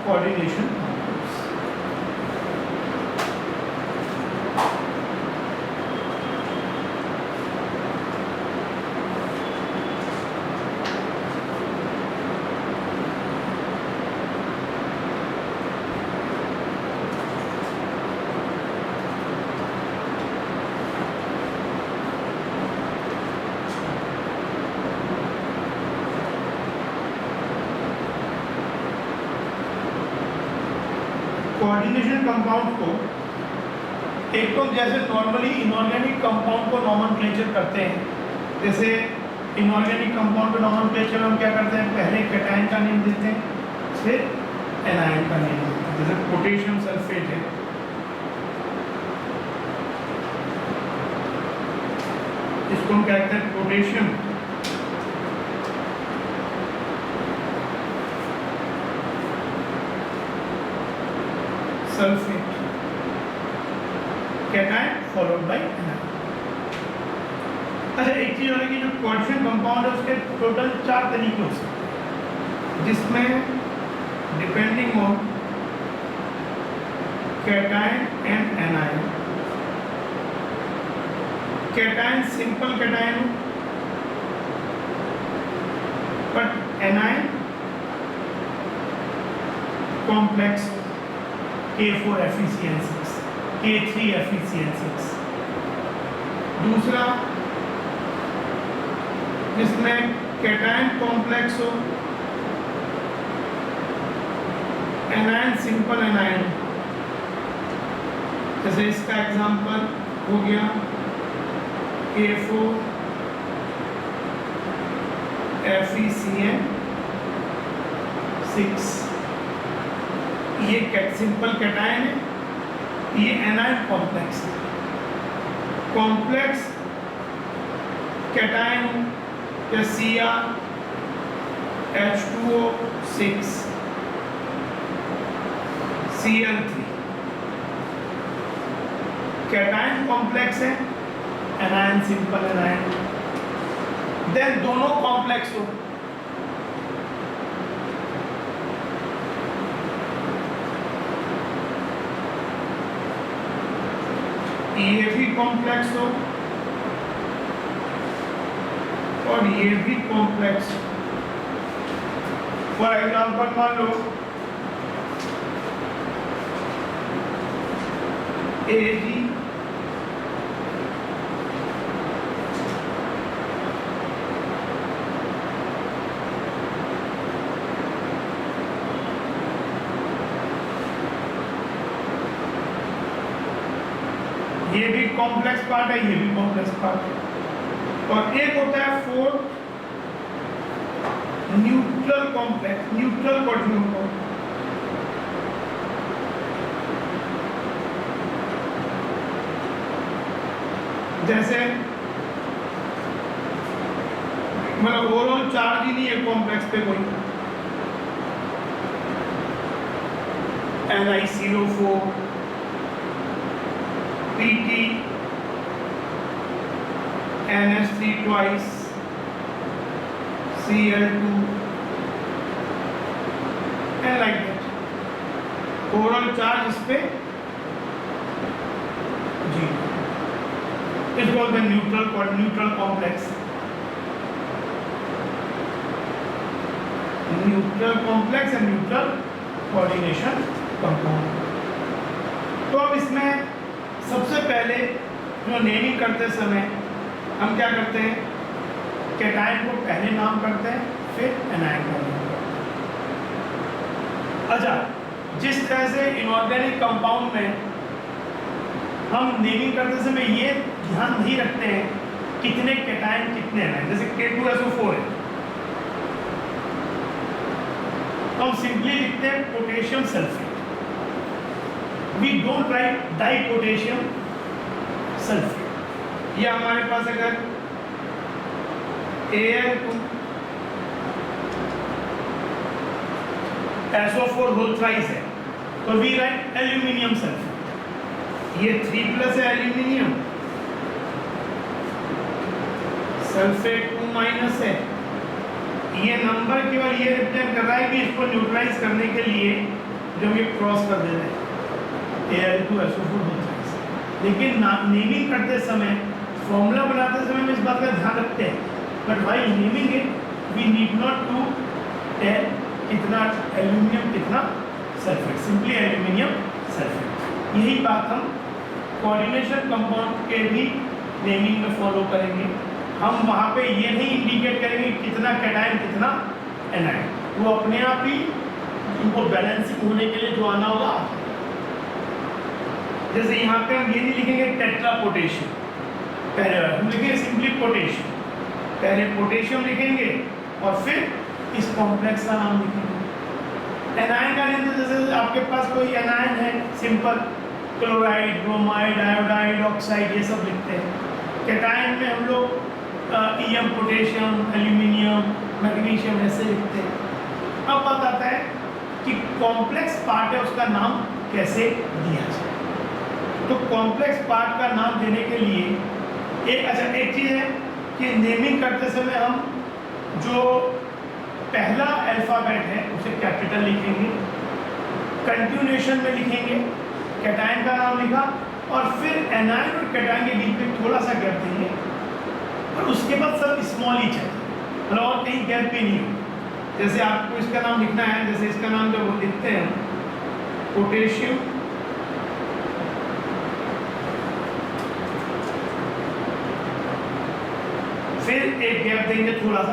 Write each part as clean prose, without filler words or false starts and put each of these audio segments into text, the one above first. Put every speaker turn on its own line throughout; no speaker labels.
Coordination. Coordination compound को एक तो जैसे नॉर्मली इनऑर्गेनिक कंपाउंड को नॉमेनक्लेचर करते हैं, जैसे इनऑर्गेनिक कंपाउंड को नॉमेनक्लेचर हम क्या करते हैं, पहले कैटायन का नेम देते हैं, फिर एनायन का नेम देते हैं। जैसे पोटेशियम सल्फेट है, इसको हम कहते हैं potassium sulphate, cation followed by anion. अच्छा, एक चीज होगी, जो कोऑर्डिनेशन कंपाउंड है उसके टोटल 4 तरीके हो सकते हैं, जिसमें depending on cation and anion, cation simple cation but anion complex K4FeCN6, K3FeCN6। दूसरा जिसमें कैटायन कॉम्प्लेक्स हो, एनायन सिंपल एनायन, जैसे इसका एग्जांपल हो गया K4FeCN6। ये सिंपल कैटायन है, ये एनायन कॉम्प्लेक्स है। कॉम्प्लेक्स कैटायन या CrH2O6 Cl3 कैटायन कॉम्प्लेक्स है, एनायन सिंपल एनायन। देन दोनों कॉम्प्लेक्स हो, ये भी कॉम्प्लेक्स हो और ये भी कॉम्प्लेक्स हो। फॉर एग्जाम्पल मान लो Ag ये भी कॉम्प्लेक्स पार्ट है, ये भी कॉम्प्लेक्स पार्ट है। और एक होता है 4 न्यूट्रल कॉम्प्लेक्स, न्यूट्रल कोऑर्डिनेशन। जैसे मतलब ओवरऑल चार्ज ही नहीं है कॉम्प्लेक्स पे कोई, NiCO4 Pt NH3 twice Cl2 and like that। Overall charge इस पे जी, इसको बोलते हैं neutral complex. Neutral complex and neutral coordination compound. तो अब इसमें सबसे पहले जो नेमिंग करते समय हम क्या करते हैं, कैटायन को पहले नाम करते हैं, फिर एनायन का नाम करते हैं। अच्छा, जिस तरह से इनऑर्गेनिक कंपाउंड में हम नेमिंग करते समय ये ध्यान नहीं रखते हैं कितने कैटायन कितने एनायन, जैसे K2SO4 है तो हम सिंपली लिखते हैं potassium sulphate. We don't write di potassium sulphate. ये हमारे पास अगर Al2 SO4 होल थ्राइस है तो वी राइट एल्यूमिनियम सल्फेट। ये 3+ है एल्यूमिनियम, सल्फेट 2- है। ये नंबर केवल ये रिप्रेजेंट कर रहा है कि इसको न्यूट्रलाइज करने के लिए जब ये क्रॉस कर देते हैं Al2SO4 लेकिन नेमिंग करते समय फॉर्मूला बनाते समय हम इस बात का ध्यान रखते हैं, but while naming it we need not to tell कितना एल्यूमिनियम कितना सल्फेट, सिंपली एल्यूमिनियम सल्फेट। यही बात हम कोऑर्डिनेशन कंपाउंड के भी नेमिंग में फॉलो करेंगे। हम वहाँ पे ये नहीं इंडिकेट करेंगे कितना कैटायन कितना एनायन, वो अपने आप ही उनको बैलेंसिंग होने के लिए जो आना होगा। जैसे यहाँ पे हम ये नहीं लिखेंगे टेट्रा पोटेशियम, पहले हम लिखेंगे सिंपली पोटेशियम, पहले पोटेशियम लिखेंगे और फिर इस कॉम्प्लेक्स का नाम लिखेंगे। एनायन का नहीं, तो जैसे आपके पास कोई एनायन है simple, chloride, bromide, iodide, oxide, ये सब लिखते हैं। कैटायन में हम लोग ईएम, पोटेशियम, एल्यूमिनियम, मैग्नीशियम ऐसे लिखते हैं। अब बात आता है कि कॉम्प्लेक्स पार्ट है उसका नाम कैसे दिया जाए। तो कॉम्प्लेक्स पार्ट का नाम देने के लिए एक चीज़ है कि नेमिंग करते समय हम जो पहला अल्फ़ाबेट है उसे कैपिटल लिखेंगे, कंटिन्यूएशन में लिखेंगे, कैटायन का नाम लिखा और फिर एनायन और कैटायन के बीच में थोड़ा सा गैप देंगे और उसके बाद सब स्मॉल ही चाहिए, मतलब और कहीं गैप भी नहीं हो। जैसे आपको इसका नाम लिखना है, जैसे इसका नाम जब लिखते हैं पोटेशियम, फिर एक गैप देंगे थोड़ा सा,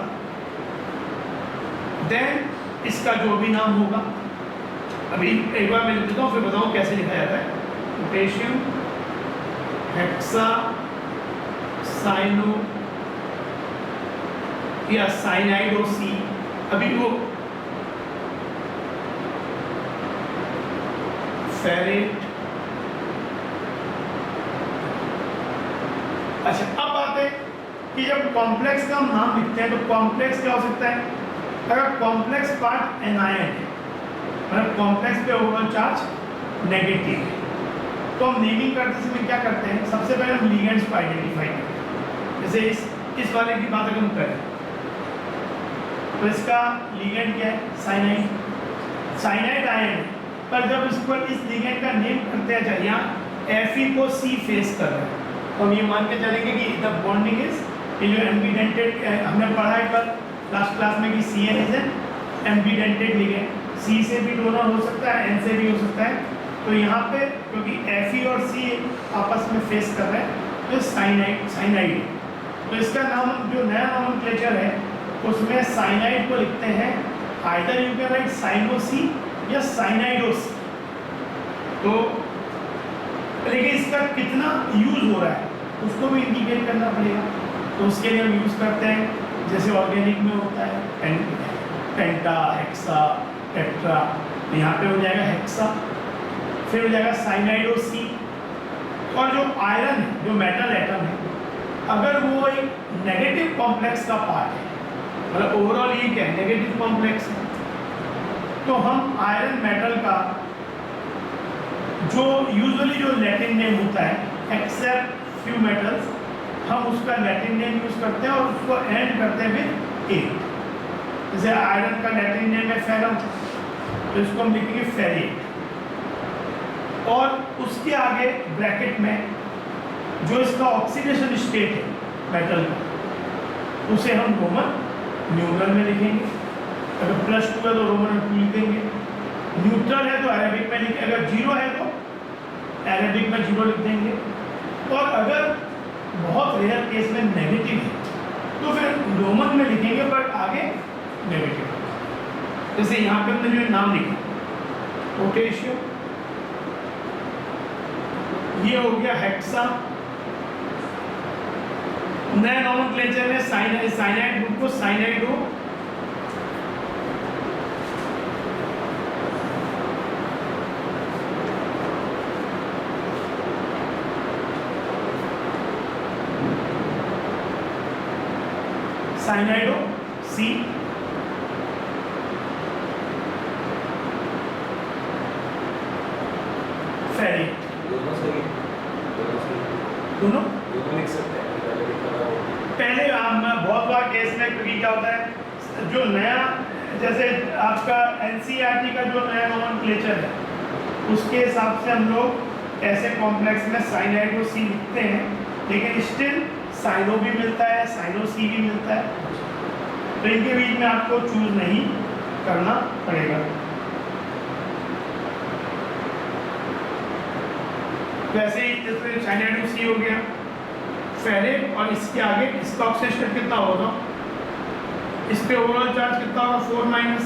देन इसका जो भी नाम होगा, अभी एक बार मैं लिख देता हूँ फिर बताऊँ कैसे लिखा जाता है। पोटेशियम हेक्सा साइनो या साइनाइड सी, अभी वो फेरेट। अच्छा, अब बात है कि जब कॉम्प्लेक्स का हम नाम लिखते हैं तो कॉम्प्लेक्स क्या हो सकता है? अगर कॉम्प्लेक्स पार्ट एनायन है, मतलब कॉम्प्लेक्स पे ओवरऑल चार्ज नेगेटिव है, तो हम नेमिंग करते समय क्या करते हैं? सबसे पहले हम लिगेंड्स को आइडेंटिफाई करते हैं। जैसे इस वाले की बात अगर हम करें तो इसका लिगेंड क्या है? साइनाइड, साइनाइड आयन है, पर जब इसको इस लिगेंड का नेम करते हैं, अच्छा यहाँ Fe को C फेस कर रहा है, तो हम ये मान के चलेंगे कि द बॉन्डिंग इज, ये जो एम्बिडेंटेड हमने पढ़ा है कल लास्ट क्लास में कि Cn is an ambidentate ligand, C से भी डोनर हो सकता है, N से भी हो सकता है। तो यहाँ पे क्योंकि Fe और C आपस में फेस कर रहे हैं तो साइनाइड है। तो इसका नाम जो नया नोमेनक्लेचर है उसमें साइनाइड को लिखते हैं आइदर यू कैन राइट साइनोसी या साइनाइडोसी। तो लेकिन इसका कितना यूज हो रहा है उसको भी इंडिकेट करना पड़ेगा, तो उसके लिए हम यूज़ करते हैं जैसे ऑर्गेनिक में होता है पेंटा, हेक्सा, टेट्रा, यहाँ पे हो जाएगा हेक्सा, फिर हो जाएगा साइनाइडोसी। और जो आयरन है, जो मेटल एटम है, अगर वो एक नेगेटिव कॉम्प्लेक्स का पार्ट है, मतलब ओवरऑल ये क्या है? नेगेटिव कॉम्प्लेक्स है, तो हम आयरन मेटल का जो यूजुअली जो लैटिन नेम होता है एक्सेप्ट फ्यू मेटल्स, हम उसका लैटिन नेम यूज़ करते हैं और उसको एंड करते हैं विद एट। जैसे आयरन का लैटिन नेम है फेरम, तो इसको हम लिखेंगे फेरेट, और उसके आगे ब्रैकेट में जो इसका ऑक्सीडेशन स्टेट है मेटल का, उसे हम रोमन न्यूमरल में लिखेंगे। अगर +2 है तो रोमन 2 लिखेंगे, न्यूट्रल है तो अरेबिक में लिखेंगे, अगर 0 है तो अरेबिक में 0 लिख देंगे, और अगर बहुत रेयर केस में नेगेटिव है तो फिर रोमन में लिखेंगे बट आगे नेगेटिव। जैसे यहाँ पे हमने जो नाम लिखा पोटेशियम, ये हो गया हेक्सा, नए नोमेनक्लेचर में साइनाइड ग्रुप को साइनाइडो, साइनाइडो सी, फेरेट, दोनों
लिख सकते हैं।
पहले हम बहुत बार केस में क्योंकि क्या होता है जो नया जैसे आपका एनसीईआरटी का जो नया नोमेनक्लेचर है उसके हिसाब से हम लोग ऐसे कॉम्प्लेक्स में साइनाइडो सी लिखते हैं, लेकिन स्टिल साइनो भी मिलता है, साइनो सी भी मिलता है, तो इनके बीच में आपको चूज नहीं करना पड़ेगा। वैसे ही जैसे साइनाइडो सी हो गया फेरेट, और इसके आगे इसका ऑक्सीडेशन कितना होगा, इस पे ओवरऑल चार्ज कितना होगा 4 माइनस,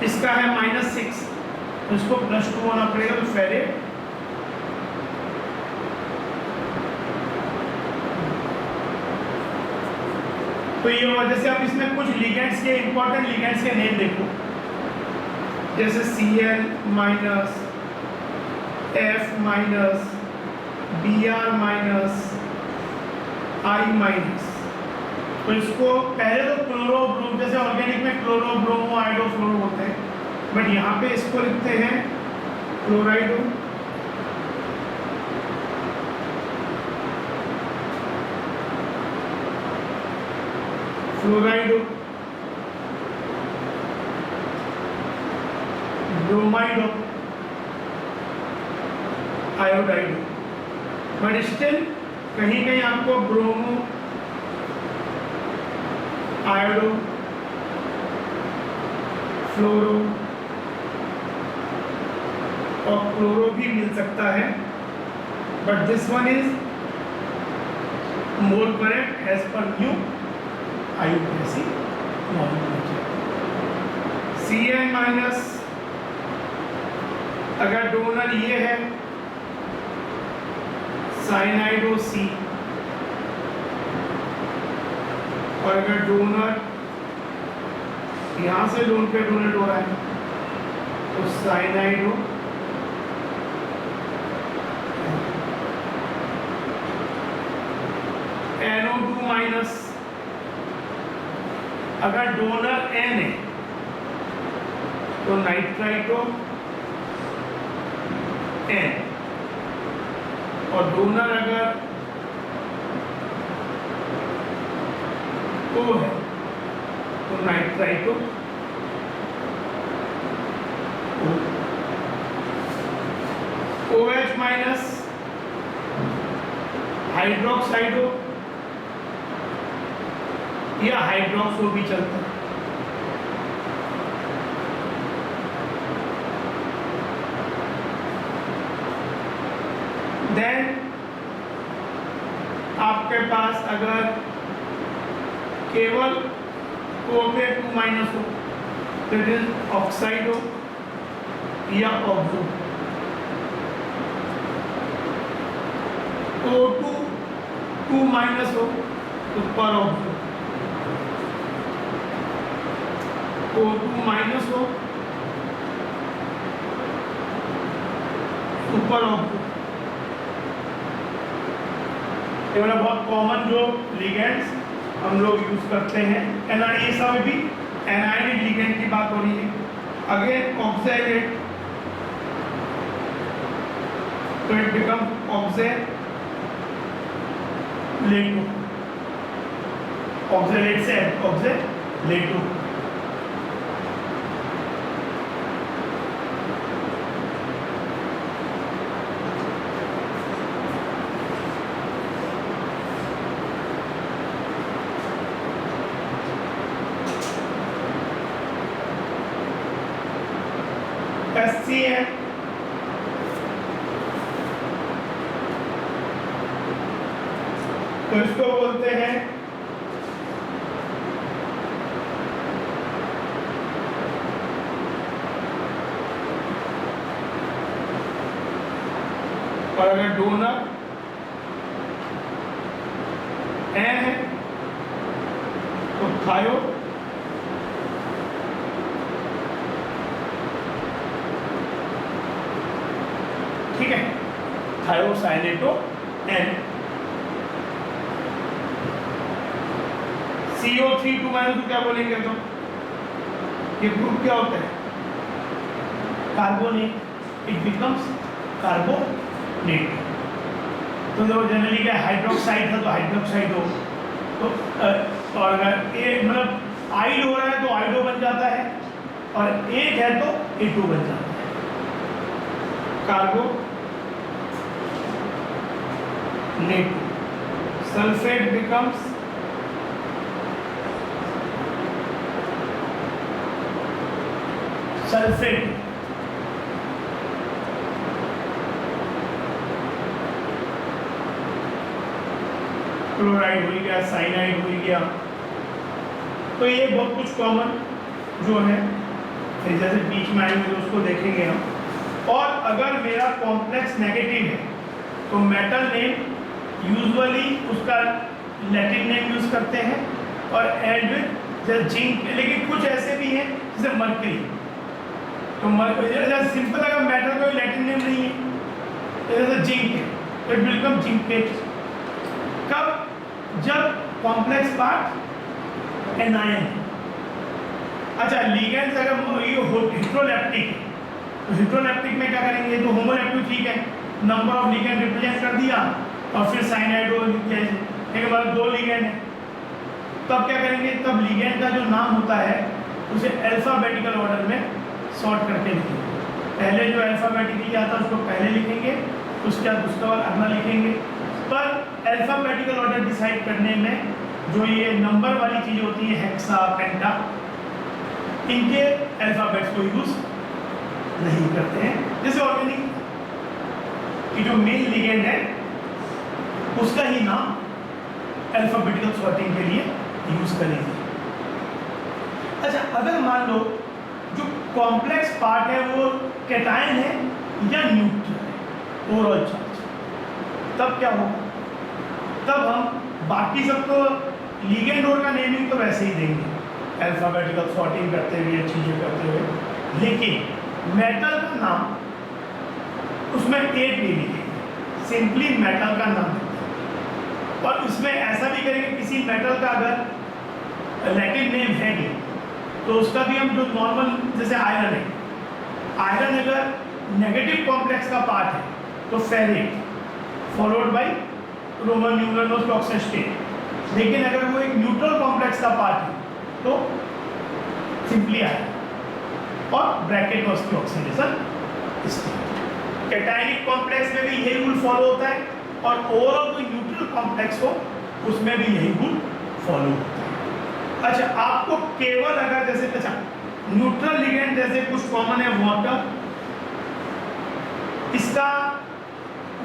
इसका है -6, तो इसको +2 होना पड़ेगा, तो फेरेट तो ये होगा। जैसे आप इसमें कुछ लिगेंड्स के इंपॉर्टेंट लिगेंड्स के नेम देखो, जैसे Cl minus, F minus, Br minus, I minus, तो इसको पहले तो क्लोरो ब्रोम, जैसे ऑर्गेनिक में क्लोरो ब्रोमो आइडो फ्लोरो होते हैं, बट यहाँ पे इसको लिखते हैं क्लोराइडो, फ्लोराइडो, ब्रोमाइडो, आयोडाइडो, बट स्टिल कहीं कहीं आपको ब्रोमो, आयोडो, फ्लोरो और क्लोरो भी मिल सकता है, but this one is more correct as per new आयुर्वेसी नोमेनक्लेचर। Cn माइनस, अगर डोनर ये है साइनाइडो सी, और अगर डोनर यहाँ से लोन पे डोनेट हो रहा है तो साइनाइडो NO2 माइनस, अगर डोनर N है तो नाइट्राइटो N, और डोनर अगर O है तो नाइट्राइटो OH माइनस, हाइड्रोक्साइडो या हाइड्रोक्सो भी चलता है। देन आपके पास अगर केवल O पे 2 माइनस हो तो इट इज ऑक्साइडो या ऑक्सो। O2 2 माइनस हो तो पर ऑक्सो, O2 माइनस हो सुपर ऑक्सो। ये वाला बहुत कॉमन जो लिगेंड्स हम लोग यूज करते हैं। ये सब भी एनायनिक लिगेंड की बात हो रही है। अगेन ऑक्सैलेट, तो इट बिकम ऑक्सैलेटो, ऑक्सैलेट से ऑक्सैलेटो। HCl, तो इसको बोलते हैं और अगर डोनर N है तो थायो, ठीक है, थायोसाइनेटो N। CO3 2 माइनस क्या बोलेंगे तो ये ग्रुप क्या होता है, कार्बोनेट, इट बिकम्स कार्बोनेट। तो जो जनरली क्या हाइड्रोक्साइड है तो हाइड्रोक्साइड हो, तो और अगर ये मतलब आइड हो रहा है तो आइडो बन जाता है, और एक है तो A2 बन जाता है। Carbonate sulphate becomes sulphate. Chloride हो गया, साइनाइड हो गया। तो ये बहुत कुछ कॉमन जो है, फिर जैसे बीच में आएंगे तो उसको देखेंगे हम। और अगर मेरा कॉम्प्लेक्स नेगेटिव है तो मेटल नेम यूजुअली उसका लैटिन नेम यूज करते हैं, और एंड विद जैसे जिंक। लेकिन कुछ ऐसे भी हैं जैसे मर्करी, तो जैसे सिंपल अगर मेटल कोई लैटिन नेम नहीं है, जैसे जिंक है तो इट विल बिकम जिंकेट। कब? जब कॉम्प्लेक्स पार्ट एनायन। अच्छा, लिगेंड्स अगर ये हिट्रोलैप्टिक है तो हिट्रोलैप्टिक में क्या करेंगे, तो होमोलैप्टिक ठीक है, नंबर ऑफ लिगेंड रिप्रेजेंट कर दिया, और फिर साइनाइड एक बार 2 लिगेंड है, तब क्या करेंगे, तब लिगेंड का जो नाम होता है उसे अल्फाबेटिकल ऑर्डर में सॉर्ट करके लिखेंगे। पहले जो अल्फाबेटिकली आता है उसको पहले लिखेंगे, उसके बाद उसका बाद अगला लिखेंगे। पर अल्फाबेटिकल ऑर्डर डिसाइड करने में जो ये नंबर वाली चीज़ होती है, हेक्सा, पेंटा, इनके अल्फाबेट्स को यूज नहीं करते हैं। जैसे ऑर्गेनिक की जो मेन लिगेंड है उसका ही नाम अल्फाबेटिकल सॉर्टिंग के लिए यूज करेंगे। अच्छा, अगर मान लो जो कॉम्प्लेक्स पार्ट है वो कैटायन है या न्यूट्रल है, ओवरऑल चार्ज, तब क्या होगा? तब हम बाकी सबको लिगेंड और का नेमिंग तो वैसे ही देंगे, अल्फाबेटिकल सॉर्टिंग करते हुए, चीज़ें करते हुए, लेकिन मेटल का नाम उसमें एक नहीं लिखेंगे, सिंपली मेटल का नाम देते हैं। और उसमें ऐसा भी करेंगे, किसी मेटल का अगर लैटिन नेम है भी तो उसका भी हम जो नॉर्मल, जैसे आयरन है, आयरन अगर नेगेटिव कॉम्प्लेक्स का पार्ट है तो ferrate followed by roman numeral oxygen state, लेकिन अगर वो एक न्यूट्रल कॉम्प्लेक्स का पार्ट है तो सिंपली आयरन और ब्रैकेट में उसकी ऑक्सीडेशन स्टेट। कैटायनिक कॉम्प्लेक्स में भी यही रूल फॉलो होता है, और ओवरऑल कोई न्यूट्रल कॉम्प्लेक्स हो उसमें भी यही रूल फॉलो होता है। अच्छा, आपको केवल अगर जैसे, अच्छा न्यूट्रल लिगेंड जैसे कुछ कॉमन है, वाटर, इसका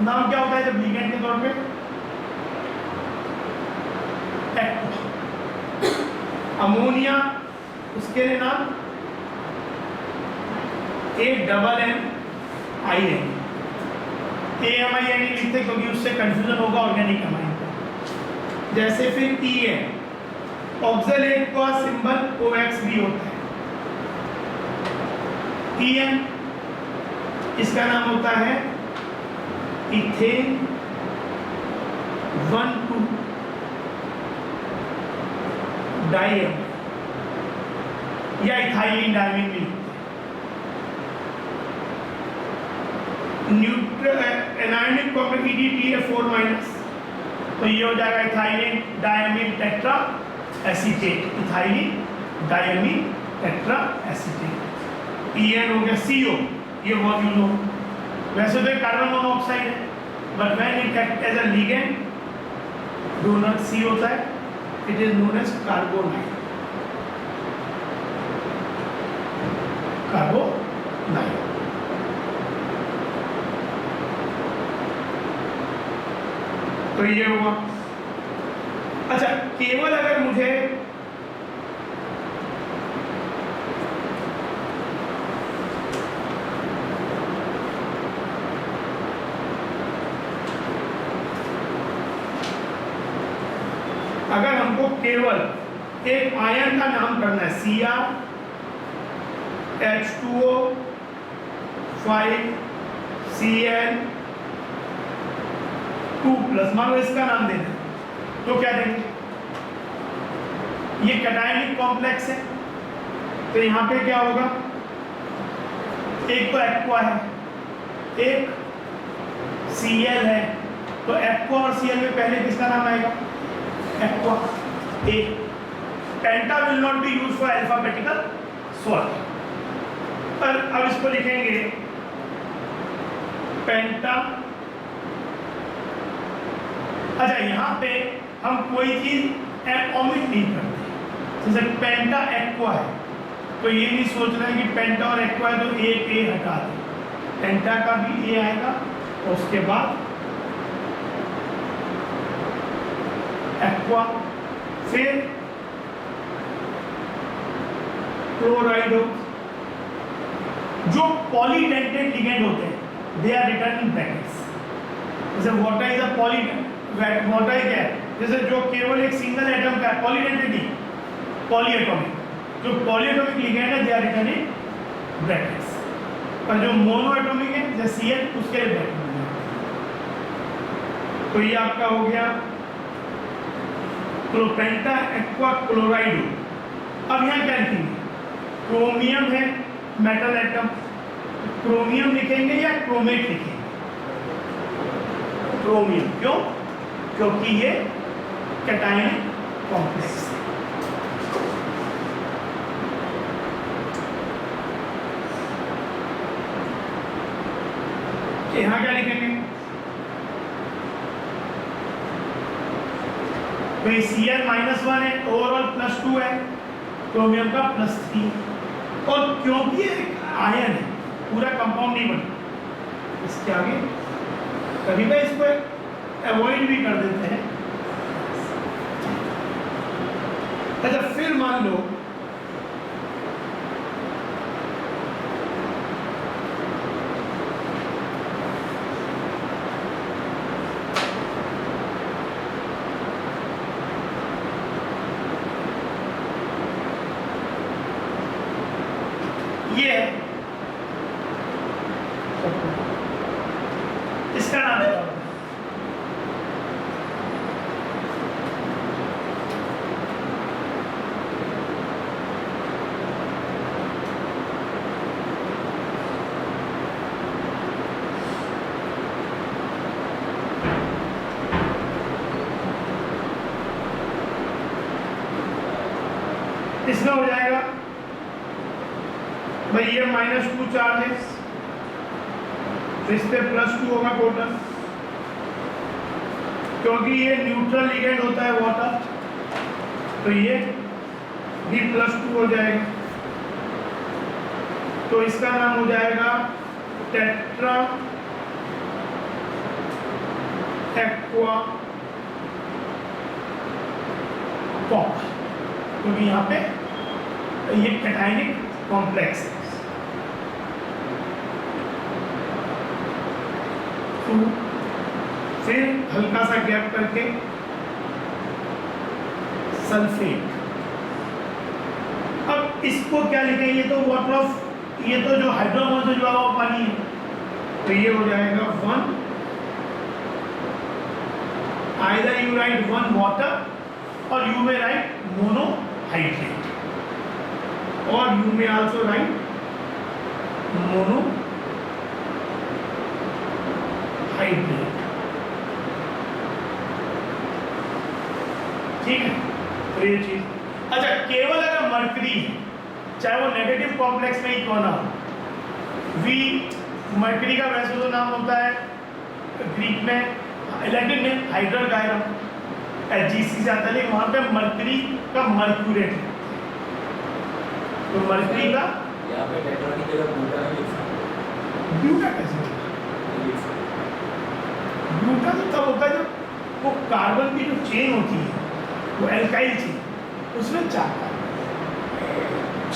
नाम क्या होता है जब लिगेंड के तौर पे? एक्वा। अमोनिया, उसके लिए नाम AMMINE। AMINE लिखते क्योंकि उससे कंफ्यूजन होगा ऑर्गेनिक अमाइन का। जैसे फिर EN, ऑक्सलेट का सिंबल OX भी होता है। EN, इसका नाम होता है इथेन 1,2 डाइएम या इथाइलिन डायमीन भी। न्यूट्रल एनायनिक कॉम्प्लेक्स EDTA4-, तो ये हो जाएगा ethylene diamine tetra acetate, ethylene diamine tetra acetate. EN हो गया CO, ये बहुत यूज हो, वैसे तो कार्बन मोनोऑक्साइड है, but when it act as a ligand donor C होता है, it is known as carbonyl. Carbonyl. तो ये हुआ। अच्छा, केवल अगर मुझे अगर हमको केवल एक आयन का नाम करना है, Cr H2O 5 Cl 2+, मान लो इसका नाम देना, तो क्या देंगे? ये कैटायनिक कॉम्प्लेक्स है, तो यहाँ पे क्या होगा? एक तो एक्वा है, एक Cl है, तो एक्वा और Cl में पहले किसका नाम आएगा? Aqua A। Penta will not be use for alphabetical sort. पर अब इसको लिखेंगे पेंटा। अच्छा, यहाँ पे हम कोई चीज ओमिट नहीं करते, जैसे पेंटा एक्वा है तो ये नहीं सोचना है कि पेंटा और एक्वा है तो एक ए हटा दें, पेंटा का भी ए आएगा और उसके बाद एक्वा, फिर क्लोराइडो। जो पॉलीडेंटेड लिगेंड होते हैं they are written in brackets. जैसे वाटर इज अ वाटर क्या है, जैसे जो केवल एक सिंगल एटम का है, पॉलीडेंटेड नहीं, पॉलीएटॉमिक। जो पॉलीएटॉमिक लिगेंड है they are written in brackets, पर जो मोनोएटॉमिक है जैसे Cl उसके लिए ब्रैकेट में है। तो ये आपका हो गया पेंटा एक्वा क्लोराइडो। अब यहाँ क्या लिखेंगे, क्रोमियम है मेटल एटम, क्रोमियम लिखेंगे या क्रोमेट लिखेंगे? क्रोमियम। क्यों? क्योंकि ये कैटायनिक कॉम्प्लेक्स है। यहाँ क्या लिखेंगे, तो ये Cl-1 है, ओवरऑल +2 है, क्रोमियम का +3। और क्योंकि ये आयन है पूरा कंपाउंड नहीं बना, इसके आगे कभी कभी इसको अवॉइड भी कर देते हैं। अच्छा, फिर मान लो ये है, इसका नाम है इसमें हो जाएगा भाई ये -2 चार्ज है, तो इस पे +2 होगा टोटल, क्योंकि ये न्यूट्रल लिगेंड होता है वाटर, तो ये भी +2 हो जाएगा। तो इसका नाम हो जाएगा टेट्रा एक्वा कॉक, क्योंकि यहाँ पे ये कैटायनिक कॉम्प्लेक्स है। तो फिर हल्का सा गैप करके सल्फेट। अब इसको क्या लिखेंगे, ये तो वाटर ऑफ, ये तो जो हाइड्रोमोल से जुड़ा हुआ पानी है, तो ये हो जाएगा 1, आइदर यू राइट 1 वाटर और यू मे राइट मोनोहाइड्रेट, और you may also write monohydrate। ठीक है, तो ये चीज। अच्छा, केवल अगर मर्करी है, चाहे वो नेगेटिव कॉम्प्लेक्स में ही क्यों ना हो, वी मर्करी का वैसे तो नाम होता है ग्रीक में, लैटिन में हाइड्रोगायरम, HgC से आता है, लेकिन वहां पे मर्करी का मर्क्यूरेट है, तो मर्करी का
यहाँ पे टेट्रा की जगह ब्यूटा नहीं लिख सकते।
ब्यूटा कैसे होगा? ब्यूटा तो तब होता है जब वो कार्बन की जो चेन होती है वो एल्काइल चेन, उसमें 4 कार्बन,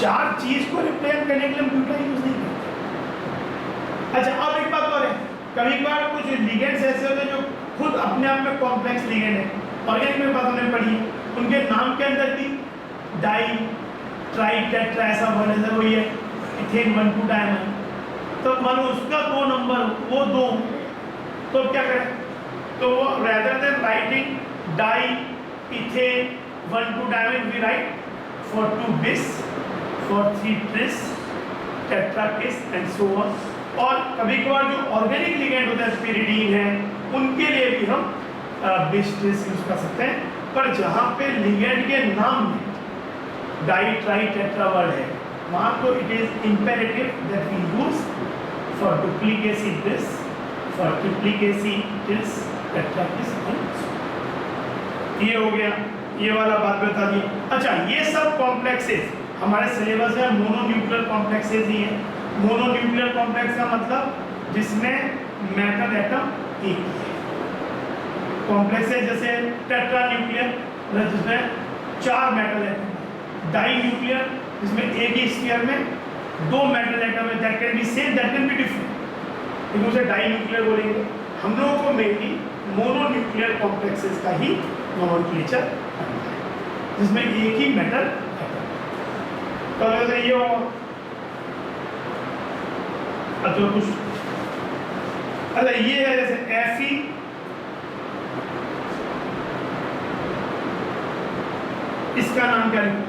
4 चीज को रिप्रेजेंट करने के लिए ब्यूटा यूज नहीं करते। अच्छा, अब एक बात और है, कभी बार कुछ लिगेंड्स ऐसे होते हैं जो खुद अपने आप में कॉम्प्लेक्स लिगेंड है, ऑर्गेनिक में बात हमने पढ़ी है, उनके नाम के अंदर भी डाई ट्राई टेट्रा ऐसा वर्ड है, वो ये इथेन 1,2 डायमंड, तो मानो उसका 2 नंबर वो 2, तो क्या करें, तो rather than writing di ethane 1,2 diamine we write for 2 bis, for 3 tris, tetrakis and so on. और कभी कभार जो ऑर्गेनिक लिगेंड होता है स्पिरिडीन है, उनके लिए भी हम बिस ट्रिस यूज कर सकते हैं। पर जहाँ पे लिगेंड के नाम में डाई ट्राई टेट्रा वर्ड है, वहाँ तो it is imperative that we use for duplicacy this, for triplicacy this, tetra this. ये हो गया, ये वाला बात बता दी। अच्छा, ये सब कॉम्प्लेक्सेस हमारे सिलेबस में मोनोन्यूक्लियर कॉम्प्लेक्सेस ही है। मोनोन्यूक्लियर कॉम्प्लेक्स का मतलब जिसमें मेटल एटम एक ही है। कॉम्प्लेक्सेस जैसे टेट्रा न्यूक्लियर जिसमें 4 मेटल एटम, डाई न्यूक्लियर जिसमें एक ही स्फीयर में 2 मेटल एटम है, that can be same that can be different, लेकिन उसे डाई न्यूक्लियर बोलेंगे। हम लोगों को मेनली मोनोन्यूक्लियर कॉम्प्लेक्सेस का ही नोमेनक्लेचर करना है जिसमें एक ही मेटल एटम। तो जैसे ये हो, अच्छा कुछ अच्छा ये है जैसे Fe, इसका नाम क्या लिखते हैं?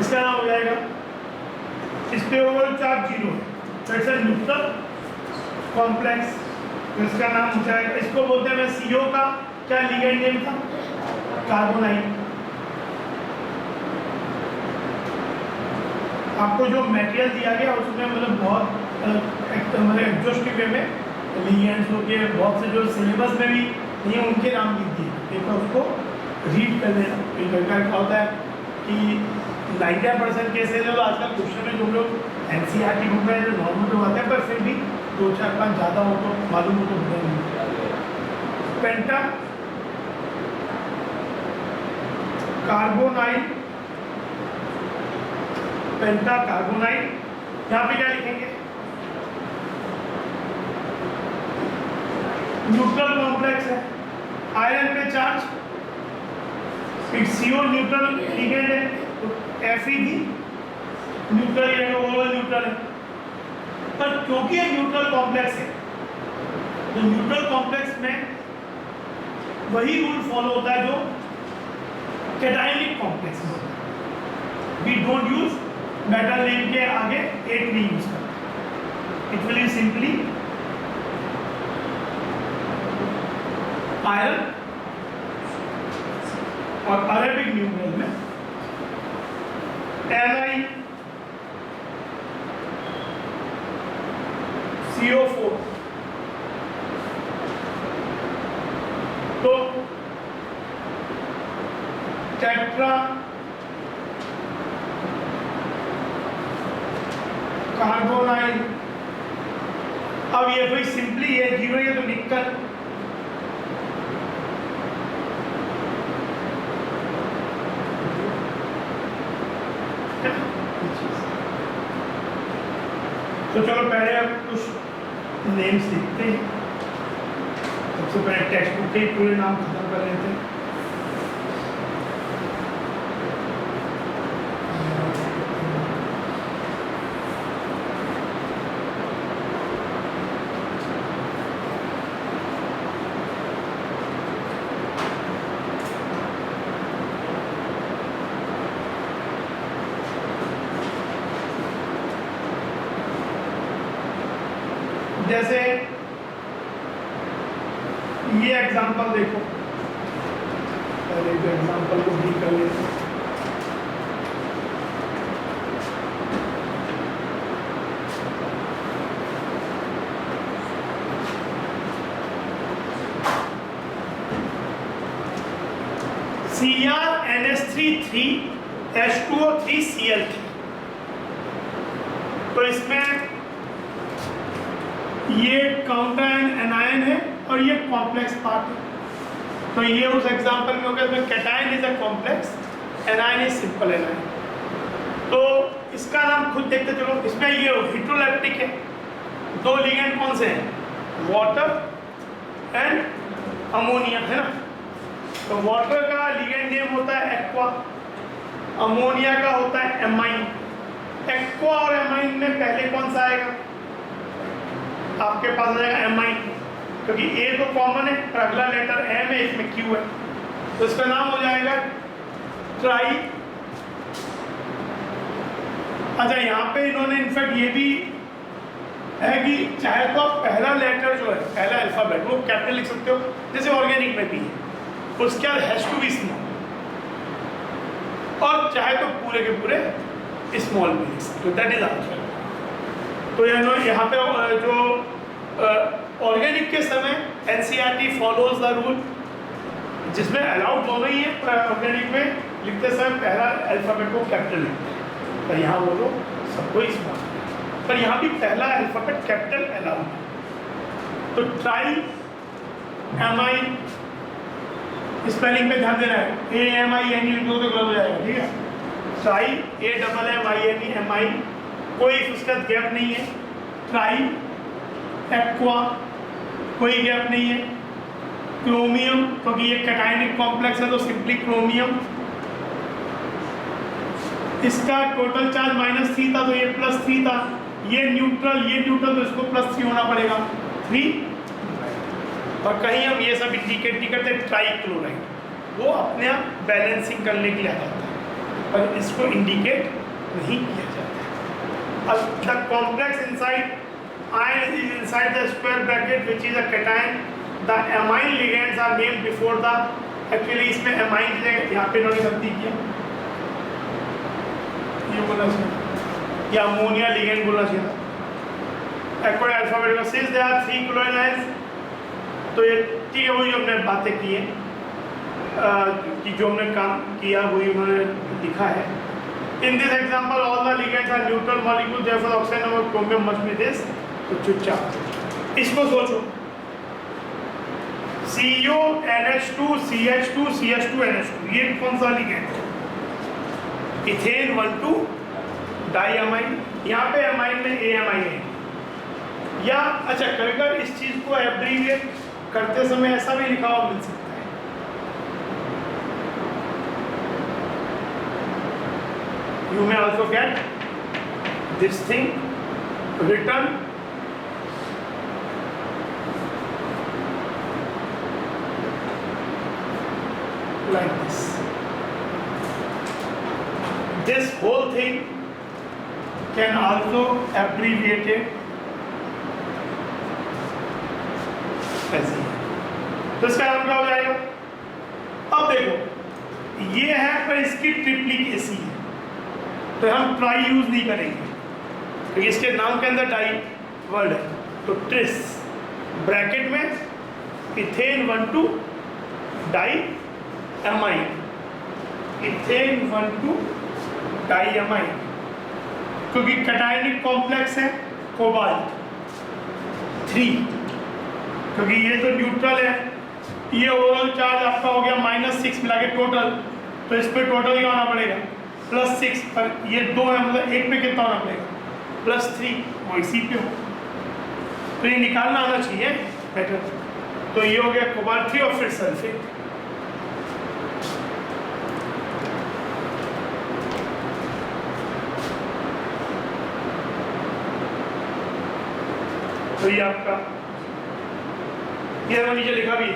इसका नाम हो जाएगा, इस पे ओवरऑल चार्ज 0 है, तो इट्स अ न्यूट्रल कॉम्प्लेक्स। तो इसका नाम हो जाएगा, इसको बोलते हैं, मैं CO का क्या लिगेंड नेम था? कार्बोनाइल। आपको जो मटेरियल दिया गया उसमें मतलब बहुत मतलब एग्जॉस्टिव वे में लिगेंड्स हो के बहुत से जो सिलेबस में भी नहीं है उनके नाम लिख दिए, एक बार उसको रीड कर लेना। क्या होता है कि 90% केसेज जो आजकल क्वेश्चन में जो लोग NCERT बुक में जो नॉर्मल जो आते हैं, पर फिर भी 2-4-5 ज़्यादा हो तो मालूम हो तो पेंटा कार्बोनाइल, पेंटा कार्बोनाइल, यहाँ पे क्या लिखेंगे? न्यूट्रल कॉम्प्लेक्स है, आयरन पे चार्ज, CO न्यूट्रल लिगेंड है, तो Fe भी न्यूट्रल है, ओवरऑल न्यूट्रल है। पर क्योंकि ये न्यूट्रल कॉम्प्लेक्स है, तो न्यूट्रल कॉम्प्लेक्स में वही रूल फॉलो होता है जो कैटायनिक कॉम्प्लेक्स में होता है। We don't use metal name के आगे 8 नहीं यूज करते, it will be simply iron, और अरेबिक न्यूमरल में NiCO4। तो टेट्रा कार्बोनाइल, अब ये कोई सिंपली है 0 है तो निकल, तो चलो पहले अब कुछ नेम्स लिखते हैं। सबसे पहले टेक्स्ट बुक के पूरे नाम खत्म कर लेते हैं। जैसे ये एग्जांपल देखो, पहले जो एग्जांपल को डील कर लेते हैं। CrNH3 3H2O3Cl3, तो इसमें ये काउंटर एनायन है और ये कॉम्प्लेक्स पार्ट है। तो ये उस एग्जांपल में हो गया, cation is a complex, anion is simple anion. तो इसका नाम खुद देखते चलो। इसमें ये हिट्रोलैप्टिक है, दो लिगेंड कौन से हैं, वाटर एंड अमोनिया, है ना। तो वाटर का लिगेंड नेम होता है एक्वा, अमोनिया का होता है एमाइन। एक्वा और एमाइन में पहले कौन सा आएगा, आपके पास आ जाएगा एमाइन, क्योंकि ए तो कॉमन है और अगला लेटर एम है, इसमें क्यू है, तो इसका नाम हो जाएगा ट्राई। अच्छा, यहाँ पे इन्होंने इनफैक्ट ये भी है कि चाहे तो आप पहला लेटर जो है, पहला अल्फाबेट, वो कैपिटल लिख सकते हो, जैसे ऑर्गेनिक में भी है, उसके बाद हैज टू बी स्मॉल, और चाहे तो पूरे के पूरे स्मॉल भी लिख सकते हो, दैट इज आंसर। तो यहाँ पे जो ऑर्गेनिक के समय एनसीईआरटी फॉलोज द रूल, जिसमें अलाउड दोनों ही है, पर ऑर्गेनिक में लिखते समय पहला अल्फाबेट को कैपिटल लिखते हैं, पर यहाँ वो लोग सबको स्मॉल, पर यहाँ भी पहला अल्फाबेट कैपिटल अलाउड है। तो ट्राई एमाइन, स्पेलिंग पे ध्यान देना है, AMINE लिख दो तो गलत हो जाएगा, ठीक है। ट्राई AMMINE एमाइन, कोई उसका गैप नहीं है। ट्राई एक्वा, कोई गैप नहीं है। क्रोमियम, क्योंकि ये कैटायनिक कॉम्प्लेक्स है तो सिंपली क्रोमियम। इसका टोटल चार्ज -3 था तो ये +3 था। ये न्यूट्रल तो इसको +3 होना पड़ेगा, 3। और कहीं हम ये सब इंडिकेट नहीं करते, ट्राइक्लोराइड वो अपने आप बैलेंसिंग करने के लिए आ जाता है, पर इसको इंडिकेट नहीं किया जाता है। The complex inside ion is inside the square bracket which is a cation. The amine ligands are named before the, actually इसमें amine की जगह यहाँ पे इन्होंने गलती किया, ये बोलना चाहिए, या अमोनिया लिगेंड बोलना चाहिए। एक्वायर्ड अल्फाबेट का since there are 3 chlorine ions, तो ये ठीक है, वही जो हमने बातें की हैं कि जो हमने काम किया वही उन्होंने लिखा है। In this example, all the ligands are neutral molecules, therefore oxygen और chromium must be this. तो चुपचाप इसको सोचो, CO NH2 CH2 CH2 NH2, ये कौन सा लिगेंड है, इथेन 1,2 डाइअमाइन, यहाँ पे अमाइन में AMI है। या अच्छा, कभी-कभी इस चीज को एब्रीविएट करते समय ऐसा भी लिखा हुआ मिल सकता है, you may also get this thing written like this. This whole thing can also abbreviate it ऐसे। तो इसका नाम क्या हो जाएगा, अब देखो ये है पर इसकी ट्रिप्लिकेसी है, तो हम ट्राई यूज नहीं करेंगे, तो इसके नाम के अंदर डाई वर्ड है, तो ट्रिस ब्रैकेट में ethane 1,2 di amine, ethane 1,2 di amine, क्योंकि कैटायनिक कॉम्प्लेक्स है कोबाल्ट 3, क्योंकि ये तो न्यूट्रल है, ये ओवरऑल चार्ज आपका हो गया -6 मिला के टोटल, तो इस पे टोटल क्या होना पड़ेगा +6, पर ये 2 है, मतलब एक पे कितना होना पड़ेगा +3, वो इसी पे हो, तो ये निकालना आना चाहिए बेटर। तो ये हो गया कोबाल्ट 3 और फिर सल्फेट। तो ये आपका, ये नीचे लिखा भी है,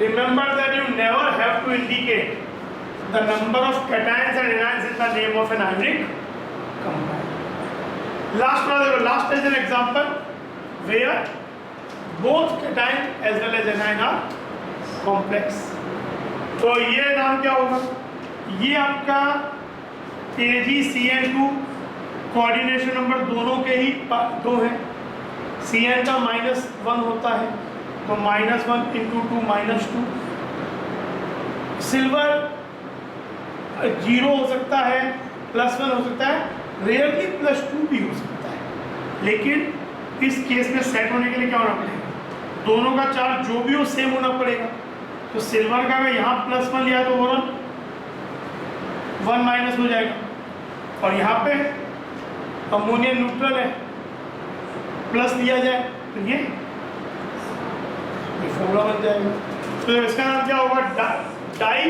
remember that you never have to indicate the number of cations and anions in the name of an ionic compound. Last is an example where both cation as well as anion are complex. तो ये नाम क्या होगा, ये आपका AgCN2 coordination number दोनों के ही 2 है, Cn का -1 होता है, तो -1 × 2 -2। सिल्वर 0 हो सकता है, +1 हो सकता है, रेयरली +2 भी हो सकता है, लेकिन इस केस में सेट होने के लिए क्या होना पड़ेगा, दोनों का चार्ज जो भी हो सेम होना पड़ेगा। तो सिल्वर का अगर यहाँ +1 लिया तो ओवरऑल 1 माइनस हो जाएगा, और यहाँ पे अमोनिया न्यूट्रल है, प्लस दिया जाए तो ये फॉर्मूला बन जाएगा। तो इसका नाम क्या होगा? Di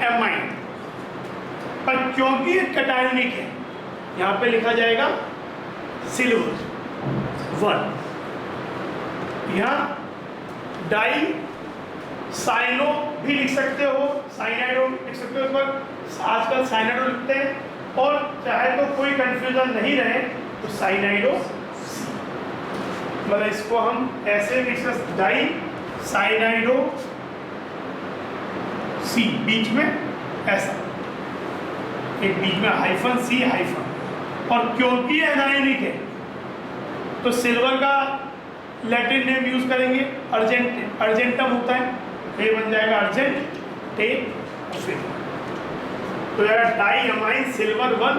amine. पर क्योंकि ये कैटायोनिक है, यहाँ पे लिखा जाएगा सिल्वर 1। यहाँ डाई साइनो भी लिख सकते हो, साइनाइडो लिख सकते हो, इस पर आजकल साइनाइडो लिखते हैं, और चाहे तो कोई कंफ्यूजन नहीं रहे तो साइनाइडो, मतलब इसको हम ऐसे लिख सकते, डाई साइनाइडो सी, बीच में ऐसा एक बीच में हाइफन सी हाइफन। और क्योंकि एनायनिक है तो सिल्वर का लैटिन नेम यूज करेंगे, अर्जेंटम होता है, ये बन जाएगा अर्जेंट टे। तो यार डाई अमाइन सिल्वर 1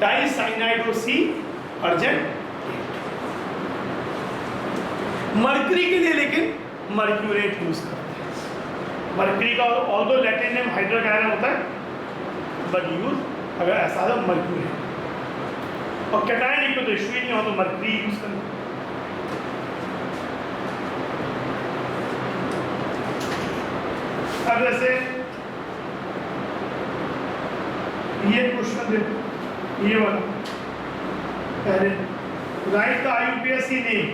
डाई साइनाइडो सी अर्जेंट। मर्करी के लिए लेकिन मर्क्यूरेट यूज करते हैं। मर्करी का ऑल्दो लैटिन नेम हाइड्रोकार्बन होता है, बट यूज अगर ऐसा है मर्क्यूरेट। और कैटायनिक में तो इशू ही नहीं हो तो मर्करी यूज करें। अब जैसे ये क्वेश्चन देखो, ये वाला पहले, right the IUPAC name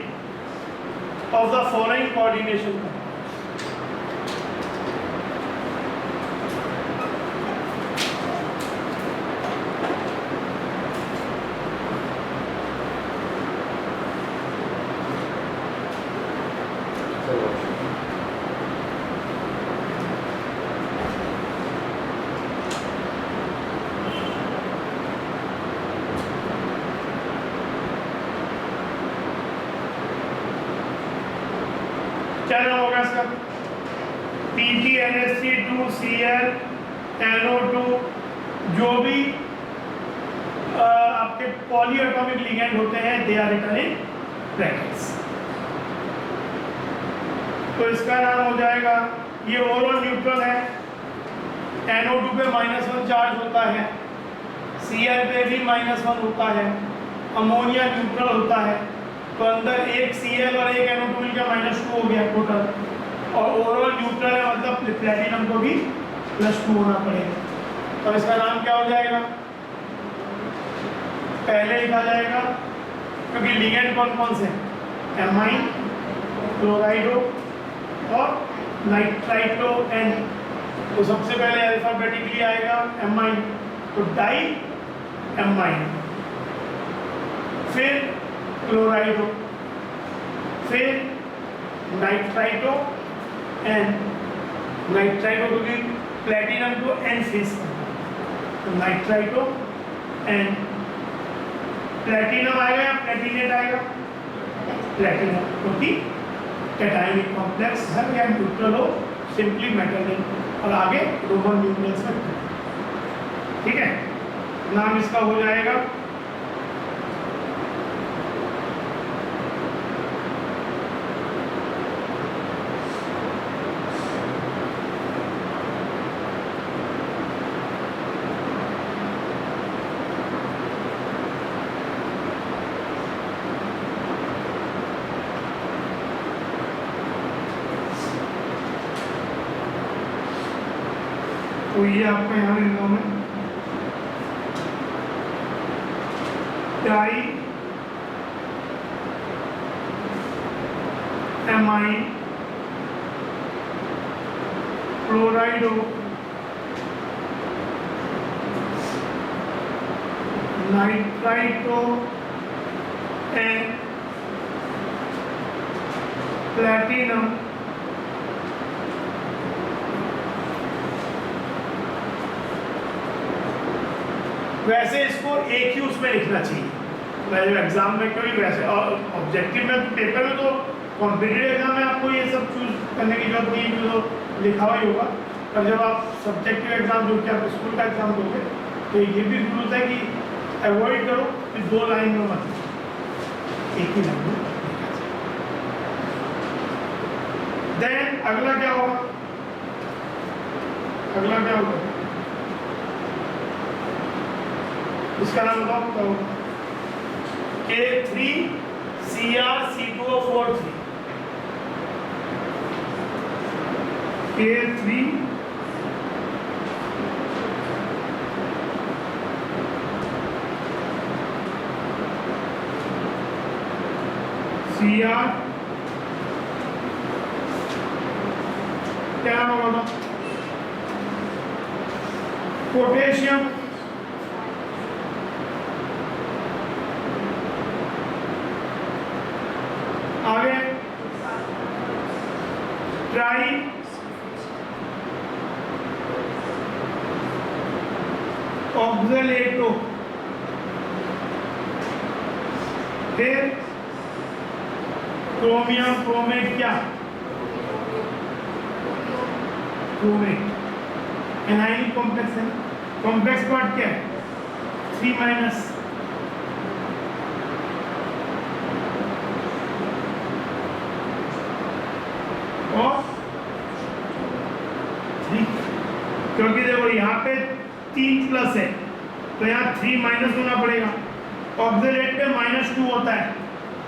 of the following coordination compound. क्या नाम होगा इसका? PgNH3 2Cl NO2, जो भी आपके पॉलीएटॉमिक लिगेंड होते हैं they are written in brackets. तो इसका नाम हो जाएगा, ये ओरल न्यूट्रल है, NO2 पे -1 चार्ज होता है, Cl पे भी -1 होता है, अमोनिया न्यूट्रल होता है, तो अंदर एक Cl और एक NO2 मिलकर -2 हो गया टोटल। और ओवरऑल न्यूट्रल है, मतलब प्लेटिनम को भी +2 होना पड़ेगा। तो इसका नाम क्या हो जाएगा? पहले लिखा जाएगा, क्योंकि लिगेंड कौन कौन से? एमाइन, क्लोराइडो और नाइट्राइटो N। तो सबसे पहले अल्फाबेटिकली आएगा एमाइन, तो डाई एमाइन, फिर क्लोराइडो, फिर नाइट्राइटो N। नाइट्राइटो क्योंकि प्लेटिनम को N फेस करता है, तो नाइट्राइटो N। प्लेटिनम आएगा या प्लेटिनेट आएगा? प्लेटिनम, क्योंकि कैटायनिक कॉम्प्लेक्स है या न्यूट्रल हो, सिंपली मेटलिक, और आगे रोमन न्यूट्रल्स में। ठीक है, नाम इसका हो जाएगा तो ये आपका यहाँ लिखा मैं di amine chlorido nitrito and platinum वैसे इसको एक ही उसमें लिखना चाहिए एग्जाम में, क्योंकि वैसे ऑब्जेक्टिव में पेपर में तो कॉम्पिटिटिव एग्जाम में आपको ये सब चूज करने की जरूरत नहीं, जो लिखा हुआ ही होगा। पर जब आप सब्जेक्टिव एग्जाम जो कि आप स्कूल का एग्जाम दोगे तो ये भी रूल होता है कि अवॉइड करो कि 2 लाइन में मत, एक ही लाइन में। देन अगला क्या होगा? अगला क्या होगा? इसका नाम बताओ K3CrC2O43 K3 Cr क्या नाम होगा पोटेशियम आगे ट्राई ऑक्सलेटो फिर क्रोमियम क्रोमेट क्या क्रोमेट एनायनिक कॉम्प्लेक्स है कॉम्प्लेक्स पार्ट क्या है 3 माइनस और 3 क्योंकि देखो यहाँ पे 3 प्लस है तो यहाँ 3 माइनस होना पड़ेगा ऑक्सलेट पे -2 होता है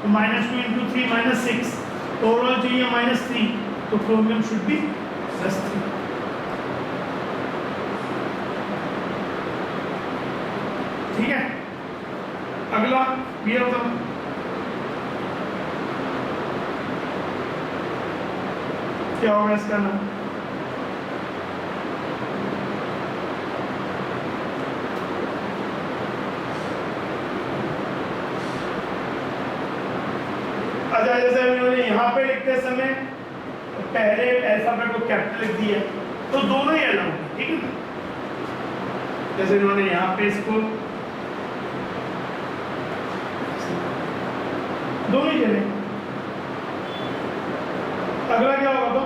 तो -2 इंटू 3 -6 ओवरऑल चाहिए -3 तो क्रोमियम शुड बी +3 ठीक है अगला ये होता क्या होगा इसका नाम अच्छा जैसे उन्होंने यहाँ पे लिखते समय पहले अल्फाबेट को कैपिटल लिख दिया तो दोनों ही अलग होंगे ठीक है ना जैसे इन्होंने यहाँ पे इसको दोनों ही चले अगला क्या होगा तो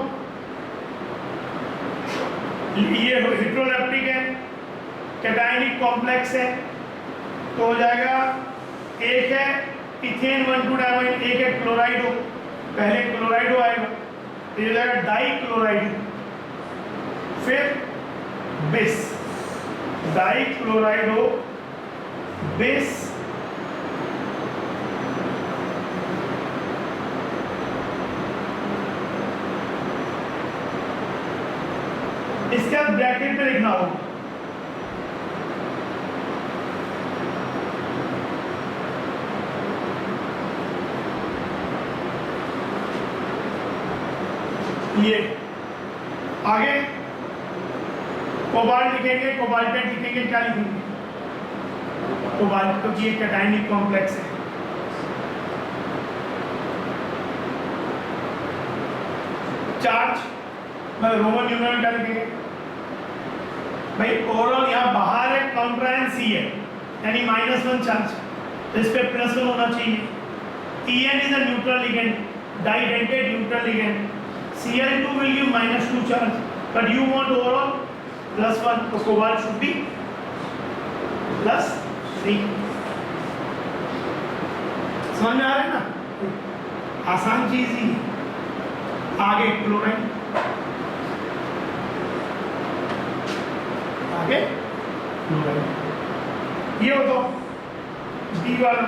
ये हेटेरोलेप्टिक है कैटायनिक कॉम्प्लेक्स है तो हो जाएगा एक है इथेन 1,2 डायमाइन एक है क्लोराइडो पहले क्लोराइडो आएगा तो ये हो जाएगा डाई क्लोराइडो फिर बेस डाई क्लोराइडो बेस इसके बाद ब्रैकेट में लिखना होगा ये आगे कोबाल्ट लिखेंगे कोबाल्टेट लिखेंगे क्या लिखेंगे कोबाल्ट क्योंकि ये कैटायनिक कॉम्प्लेक्स है चार्ज मतलब रोमन न्यूमरल क्या लिखेंगे भाई ओवरऑल यहाँ बाहर है काउंटर सी है यानी -1 चार्ज तो इस पे +1 होना चाहिए En is a neutral ligand डाइडेंटेड neutral ligand Cl2 will give -2 charge but you want overall +1 तो cobalt should be +3 समझ में आ रहा है ना आसान चीज ही आगे क्लोराइड आगे क्लोराइड ये हो तो डी वाला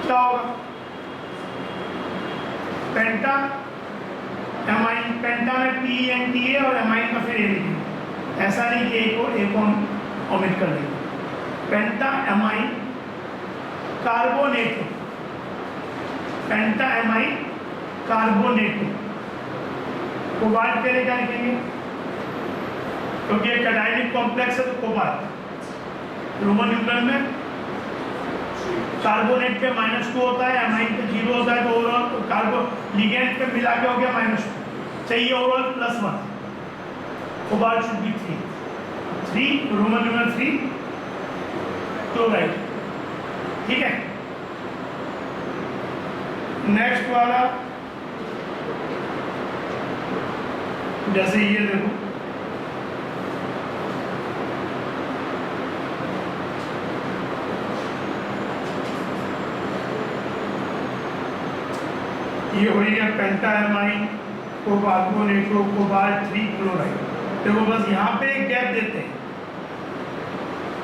क्या होगा पेंटा एमाइन पेंटा में PNT है और एमाइन का फिर ए लिखेंगे ऐसा नहीं कि एक और एक ओमिट कर देंगे पेंटा एमाइन कार्बोनेट पेंटा एमाइन कार्बोनेट कोबाल्ट के लिए क्या लिखेंगे क्योंकि एक कैटायनिक कॉम्प्लेक्स है तो कोबाल्ट रोमन न्यूट्रल में कार्बोनेट पे -2 होता है, एमाइन पे 0 होता है, तो ओवरऑल कार्बो लिगेंड पे मिला के हो गया -2 चाहिए, overall +1। Cobalt should be 3 Roman number 3 chloride. ठीक है, नेक्स्ट वाला जैसे ये देखो, ये हो गया पेंटाएमाइन कार्बोनेटो कोबाल्ट 3 क्लोराइड। देखो बस यहाँ पे एक गैप देते हैं,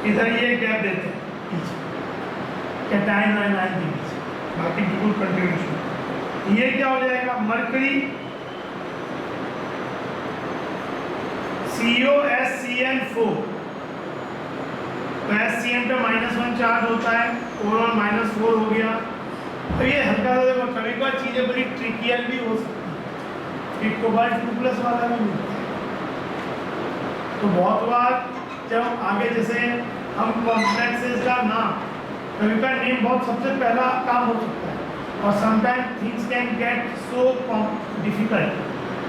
इधर ये गैप देते हैं कैटायन और एनायन के बीच, बाकी बिल्कुल कंटिन्यूशन। ये क्या हो जाएगा, मरकरी COSCN4, तो SCN पे -1 चार्ज होता है, ओवरऑल -4 हो गया। तो ये हल्का सा देखो, कभी कभी चीज़ें बड़ी ट्रिकियल भी हो सकती है, कि कोबाल्ट 2+ वाला भी मिलता है। तो बहुत बार जब आगे जैसे हम कॉम्प्लेक्सेस का नाम, कभी का नेम बहुत सबसे पहला काम हो सकता है, और sometime things can get so difficult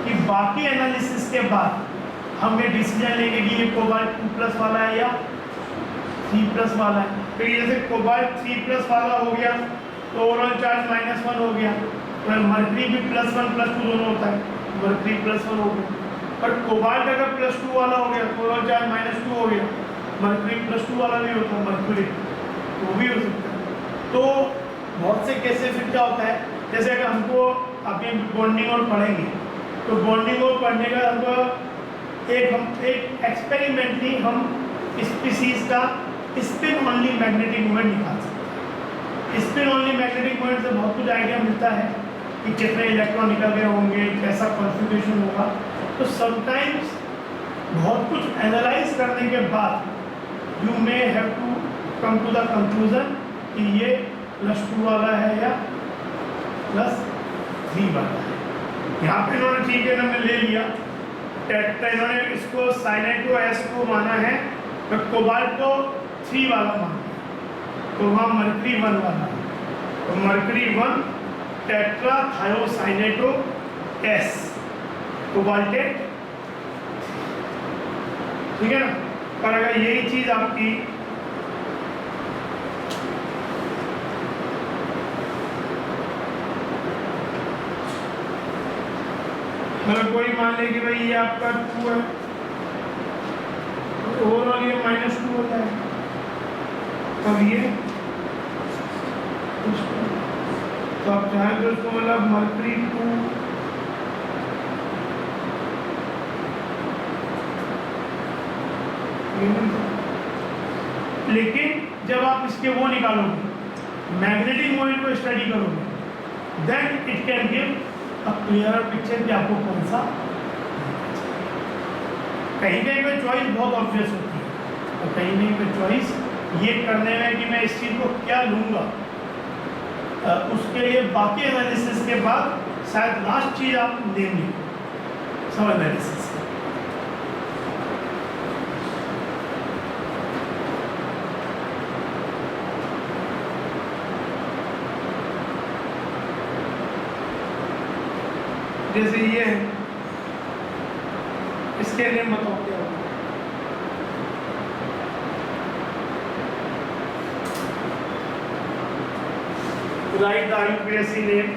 कि बाकी एनालिसिस के बाद हम ये डिसीजन लेंगे कि ये कोबाल्ट 2+ वाला है या 3+ वाला है। फिर जैसे कोबाल्ट 3+ वाला हो गया तो ओवरऑल चार्ज -1 हो गया, तो मरकरी भी +1 +2 दोनों होता है, मरकरी +1 हो गया। पर कोबाल्ट अगर +2 वाला हो गया तो ओवरऑल चार्ज -2 हो गया, मरकरी +2 वाला भी होता है, मरकरी वो भी हो सकता है। तो बहुत से केसेस फिर क्या होता है, जैसे अगर हमको अभी बॉन्डिंग और पढ़ेंगे, तो बॉन्डिंग और पढ़ने का हमको एक एक्सपेरिमेंटली हम स्पीसीज का स्पिन ओनली मैग्नेटिक मोमेंट निकाल सकते हैं। स्पिन ओनली मैग्नेटिक मोमेंट से बहुत कुछ आइडिया मिलता है कि कितने इलेक्ट्रॉन निकल गए होंगे, कैसा कॉन्फ़िगरेशन होगा। तो समटाइम्स बहुत कुछ एनालाइज करने के बाद you may have to come to the conclusion कि ये +2 वाला है या +3 वाला है। यहाँ पे इन्होंने ठीक है ना ले लिया, इन्होंने इसको साइनेटो S को माना है, तो कोबाल्ट को 3 वाला माना है, तो वहाँ मरकरी 1 वाला है, तो mercury 1 tetra thiocyanato S cobaltate. ठीक है ना। पर अगर यही चीज़ आपकी मतलब कोई मान ले कि भाई ये आपका 2 है, तो ओवरऑल ये -2 होता है, तब ये तो आप चाहें तो उसको मतलब मरकरी 2 लेकिन जब आप इसके वो निकालोगे, मैग्नेटिक मोमेंट को स्टडी करोगे, then it can give clear picture कि आपको कौन सा। कहीं कहीं पे चॉइस बहुत ऑब्वियस होती है, और कहीं कहीं पे चॉइस ये करने में कि मैं इस चीज़ को क्या लूँगा, उसके लिए बाकी एनालिसिस के बाद शायद लास्ट चीज़ आप लेंगे सब एनालिसिस। जैसे ये है, इसके नेम बताओ क्या होगा। Right the IUPAC name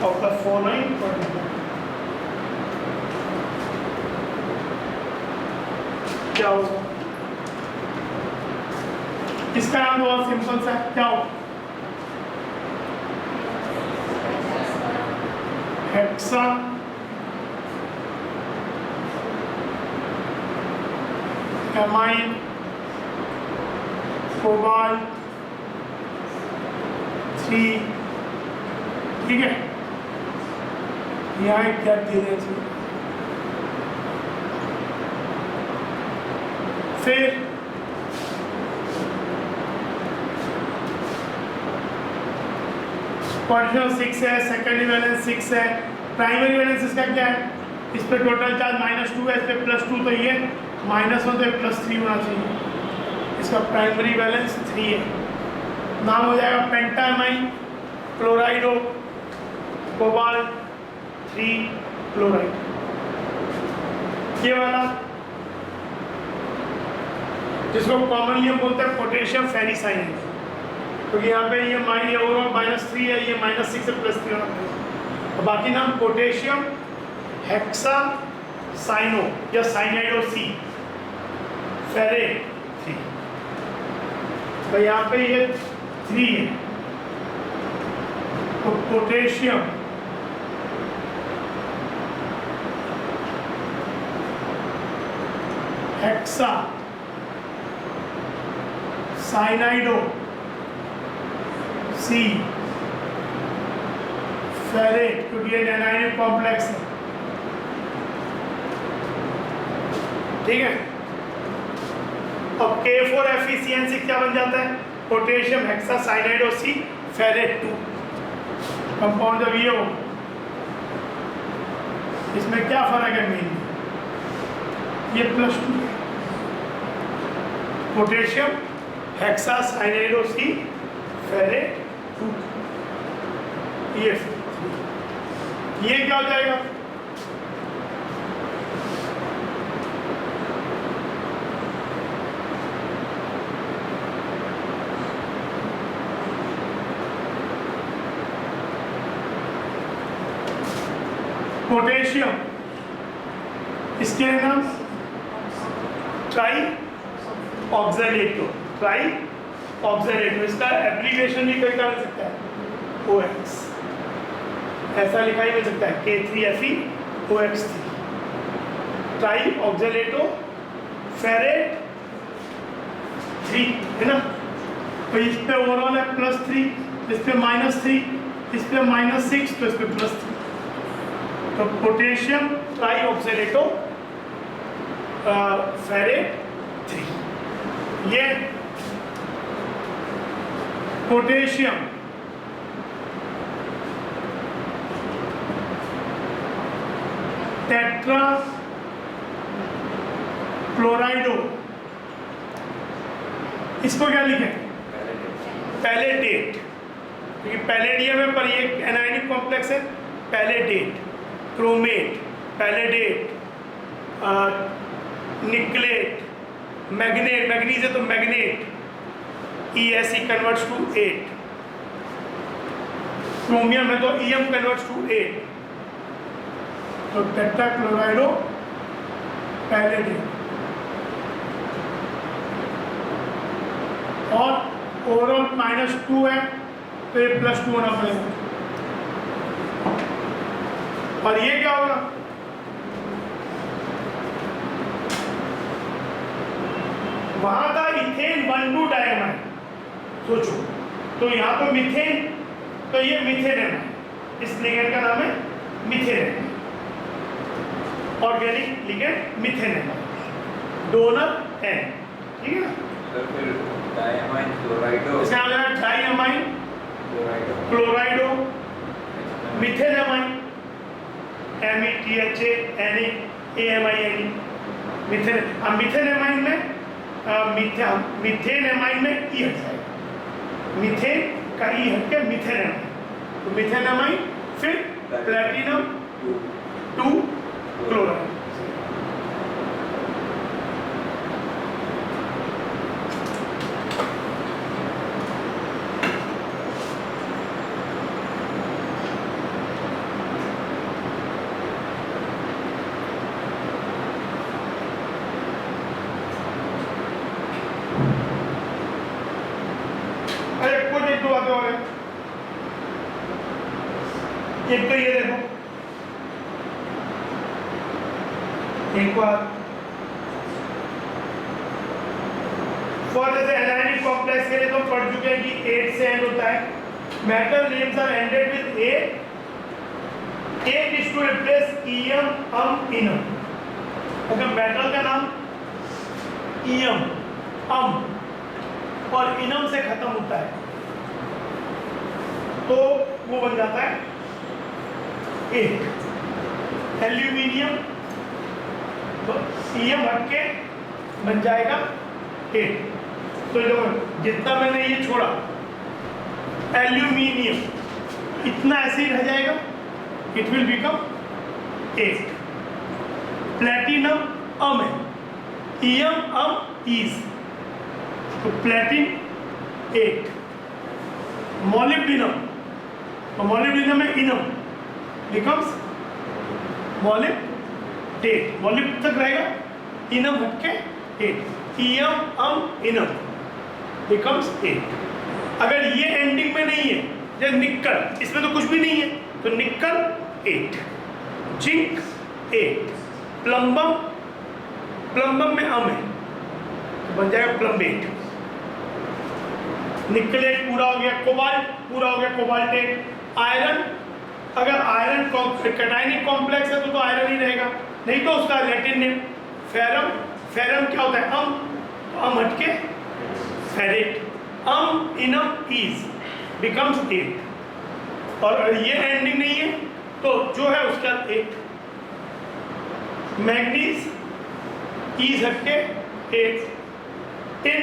of the following particular. क्या होगा इसका नाम? बहुत सिंपल सा, क्या होगा? Hexa amine cobalt 3। ठीक है, यहाँ एक गैप दे दें। फिर क्वाड्रेटिक 6 है, सेकेंडरी वैलेंस 6 है, प्राइमरी वैलेंस इसका क्या है? इस पे टोटल चार्ज -2 है, इस पे +2, तो ये -1 तो +3 होना चाहिए, इसका प्राइमरी बैलेंस 3 है, नाम हो जाएगा पेंटामाइन क्लोराइडो कोबाल्ट 3 क्लोराइड। ये वाला जिसको कॉमनली हम बोलते हैं पोटेशियम फेरिसाइनाइड, क्योंकि यहाँ पे ये ओवरऑल -3 है, ये -6 से +3 होना चाहिए। और बाकी नाम पोटेशियम हेक्सा साइनो या साइनाइडो सी फेरेट 3। तो यहाँ पे ये 3 है, तो पोटेशियम हेक्सा साइनाइडो सी फेरेट, क्योंकि ये एनायनिक कॉम्प्लेक्स है, ठीक है। अब K4FeCN6 क्या बन जाता है? पोटेशियम हेक्सा साइनाइडो सी फेरेट 2 कंपाउंड। जब ये हो, इसमें क्या फर्क है मेन? ये +2 है, पोटेशियम हेक्सा साइनाइडो सी फेरेट 2, ये क्या हो जाएगा? पोटेशियम, इसके नाम ट्राई ऑक्सैलेटो, इसका एप्लीकेशन भी कोई कर सकता है OX, ऐसा लिखा ही मिल सकता है K3FeOX3 ट्राई ऑक्सैलेटो फेरेट 3, है ना। तो इस पे ओवरऑल है +3, इस पे -3, इस पे -6, तो इस पे +3। तो पोटेशियम ट्राई ऑक्सैलेटो फेरेट 3, ये पोटेशियम टेट्रा क्लोराइडो, इसको क्या लिखें? पैलेटेट, क्योंकि पैलेडियम है पर ये एनायनिक कॉम्प्लेक्स है। Platinate, chromate, palladate, nickelate, manganate, manganese है तो manganate, ESE converts to 8, chromium है तो EM कन्वर्ट्स टू 8, तो टेट्रा क्लोराइडो पैलेडेट। और ओवरऑल -2 है तो ये +2 होना पड़ेगा। और ये क्या होगा? वहां था इथेन 1,2 डायमाइन, सोचो, तो यहाँ पर मीथेन, तो ये मीथेन है, इस लिगेंड का नाम है मीथेन, ऑर्गेनिक लिगेंड मीथेन है, डोनर N, ठीक है ना।
तो फिर डायमाइन क्लोराइडो,
इसका नाम है डायमाइन क्लोराइडो मीथेनामाइन, METHANAMINE, मीथेन। अब मीथेनामाइन में मीथेनामाइन में E हट जाएगा, मीथेन का E हट के मीथेनामाइन, तो मीथेनामाइन फिर प्लेटिनम 2 क्लोराइड। एक तो ये देखो, एक बार फॉर जैसे एनायनिक कॉम्प्लेक्स के लिए तो पढ़ चुके हैं कि 8 से एंड होता है। Metal names are ended with 8 is to replace E M इनम। अगर मेटल का नाम ईएम और इनम से खत्म होता है तो वो बन जाता है 8। एल्यूमिनियम तो ईएम हट के बन जाएगा 8। तो जो जितना मैंने ये छोड़ा एल्यूमिनियम इतना ऐसे ही रह जाएगा, इट विल बिकम 8। प्लेटिनम अम है, ईयम अम ईज, तो प्लेटिन 8। मोलिब्डेनम, तो मोलिब्डेनम में इनम बिकम्स मोलिब्डेट, मोलिब तक रहेगा, इनम हटके 8। ईयम अम इनम बिकम्स 8। अगर ये एंडिंग में नहीं है, जैसे निक्कल, इसमें तो कुछ भी नहीं है, तो निक्कल 8, जिंक 8, प्लम्बम, प्लम्बम में अम है तो बन जाएगा प्लम्बेट। निकलेट पूरा हो गया, कोबाल्ट पूरा हो गया, कोबाल्टेट। आयरन, अगर आयरन कैटायनिक कॉम्प्लेक्स है तो आयरन ही रहेगा, नहीं तो उसका लैटिन नेम फेरम। फेरम क्या होता है? अम हटके फेरेट। अम इनम ईज बिकम्स 8, और ये एंडिंग नहीं है तो जो है उसका 8। मैग्नीज ईज हटके 8। टिन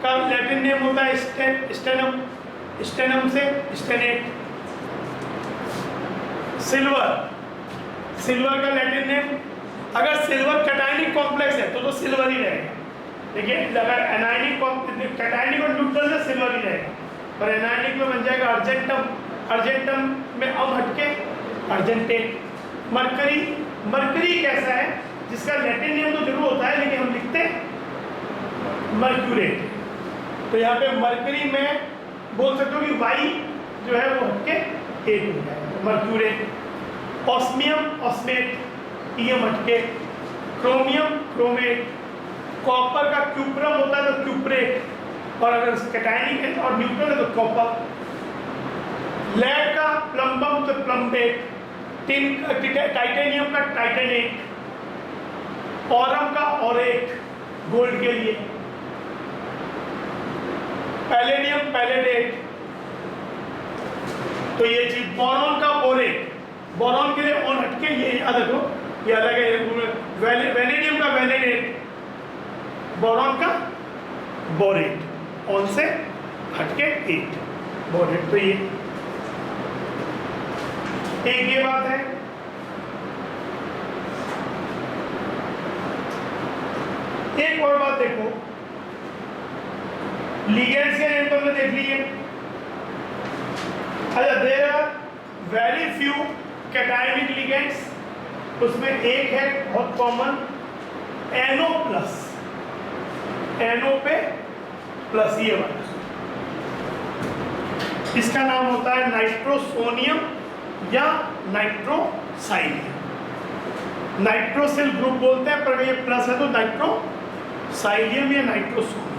का लैटिन नेम होता है स्टेनम, स्टेनम से स्टेनेट। सिल्वर, सिल्वर का लैटिन नेम, अगर सिल्वर कैटायनिक कॉम्प्लेक्स है तो सिल्वर ही रहेगा। देखिए अगर एनायनिक कैटायनिक और न्यूट्रल से सिल्वर ही रहेगा, पर एनायनिक में बन जाएगा अर्जेंटम। अर्जेंटम में अम हटके अर्जेंटेट। मरकरी, मरकरी कैसा है जिसका लैटिन नेम तो जरूर होता है लेकिन हम लिखते हैं मर्क्यूरेट। तो यहाँ पे मरकरी में बोल सकते हो कि वाई जो है वो हटके 8 हो जाएगा, मर्क्यूरेट। ऑस्मियम ऑस्मेट, ईयम हटके। Chromium chromate. कॉपर का क्यूप्रम होता है तो क्यूप्रेट, और अगर कैटायनिक है और न्यूट्रल है तो कॉपर। लेड का प्लम्बम तो प्लम्बेट। टिन टाइटेनियम का टाइटेनेट। ऑरम का ऑरेट, गोल्ड के लिए। पैलेडियम पैलेडेट, तो ये चीज। बोरॉन का बोरेट, बोरॉन के लिए ऑन हटके ये याद रखो, ये अलग है। वेनेडियम का वेनेडेट, बोरॉन का बोरेट, ऑन से हटके 8 बोरेट। तो ये एक ये बात है। एक और बात देखो, लिगेंड्स के नेम तो हमने देख लिए। अच्छा, there are very few cationic ligands, उसमें एक है बहुत कॉमन, NO प्लस। NO पे प्लस ये वाला, इसका नाम होता है नाइट्रोसोनियम या नाइट्रोसाइलियम। नाइट्रोसिल ग्रुप बोलते हैं, पर ये प्लस है तो नाइट्रोसाइलियम या नाइट्रोसोनियम।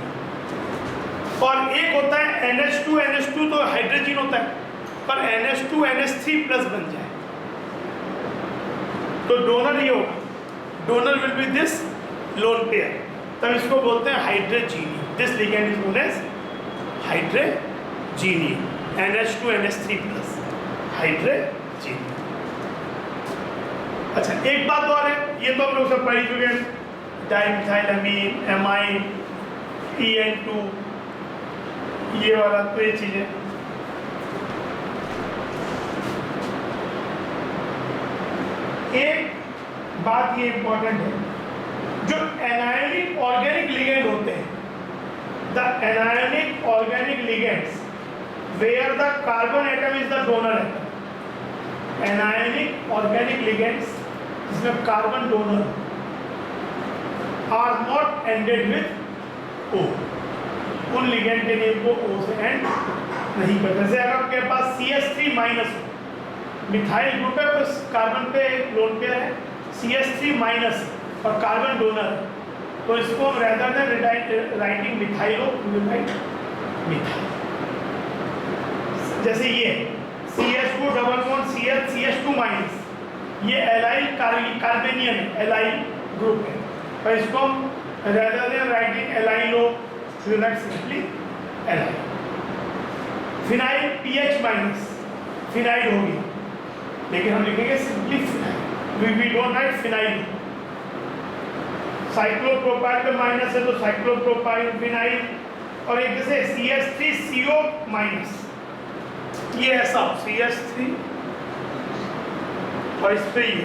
और एक होता है NH2, NH2 तो हाइड्रोजन होता है, पर NH2 NH3 प्लस बन जाए तो डोनर ये होगा, donor will be this lone pair, तब इसको बोलते हैं hydrogenium. This ligand is known as hydrogenium, NH2 NH3 plus, hydrogenium. अच्छा, एक बात और है, ये तो हम लोग सब पढ़ी चुके हैं, डाइमिथाइलअमीन, एमाइन, EN2, ये वाला, तो ये चीजें। एक बात ये इंपॉर्टेंट है, जो एनायनिक ऑर्गेनिक लिगेंड होते हैं, the anionic organic ligands where the carbon atom is the donor atom. Anionic organic ligands जिसमें carbon donor are not ended with O, उन लिगेंड के नेम को O से एंड नहीं करते। जैसे अगर आपके पास CH3 माइनस हो, मिथाइल ग्रुप है, तो कार्बन पे लोन पेयर है, CH3 माइनस और कार्बन डोनर, तो इसको हम rather than writing methylo methyl. जैसे ये CH2 double bond CH2 minus, ये एलाइल कार्बेनियन है, एलाइल ग्रुप है, और इसको हम rather than writing allylo simply allyl. Phenyl PH minus, phenyl होगी, लेकिन हम लिखेंगे simply phenyl, we don't write phenyl. Cyclopropyl पे माइनस है तो साइक्लोप्रोपाइल विनाइल, और एक जैसे CH3CO माइनस, ये ऐसा CH3 और इस पे ये।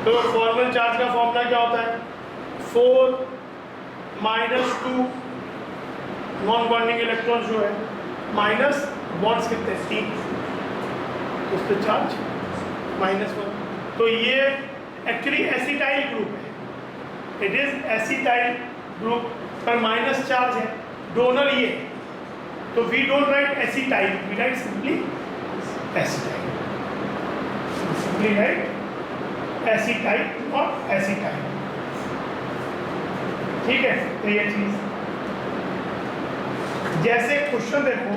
तो फॉर्मल चार्ज का फॉर्मूला क्या होता है? 4 - 2 नॉन बॉन्डिंग इलेक्ट्रॉन जो है माइनस बॉन्ड्स कितने 3, उस पे चार्ज -1। तो ये एक्चुअली एसिटाइल ग्रुप है, इट इज एसिटाइल ग्रुप पर माइनस चार्ज है, डोनर ये। तो we don't write acetyl, we write simply acetyl, simply write acetyl और एसिटाइल। ठीक है, तो ये चीज जैसे क्वेश्चन देखो,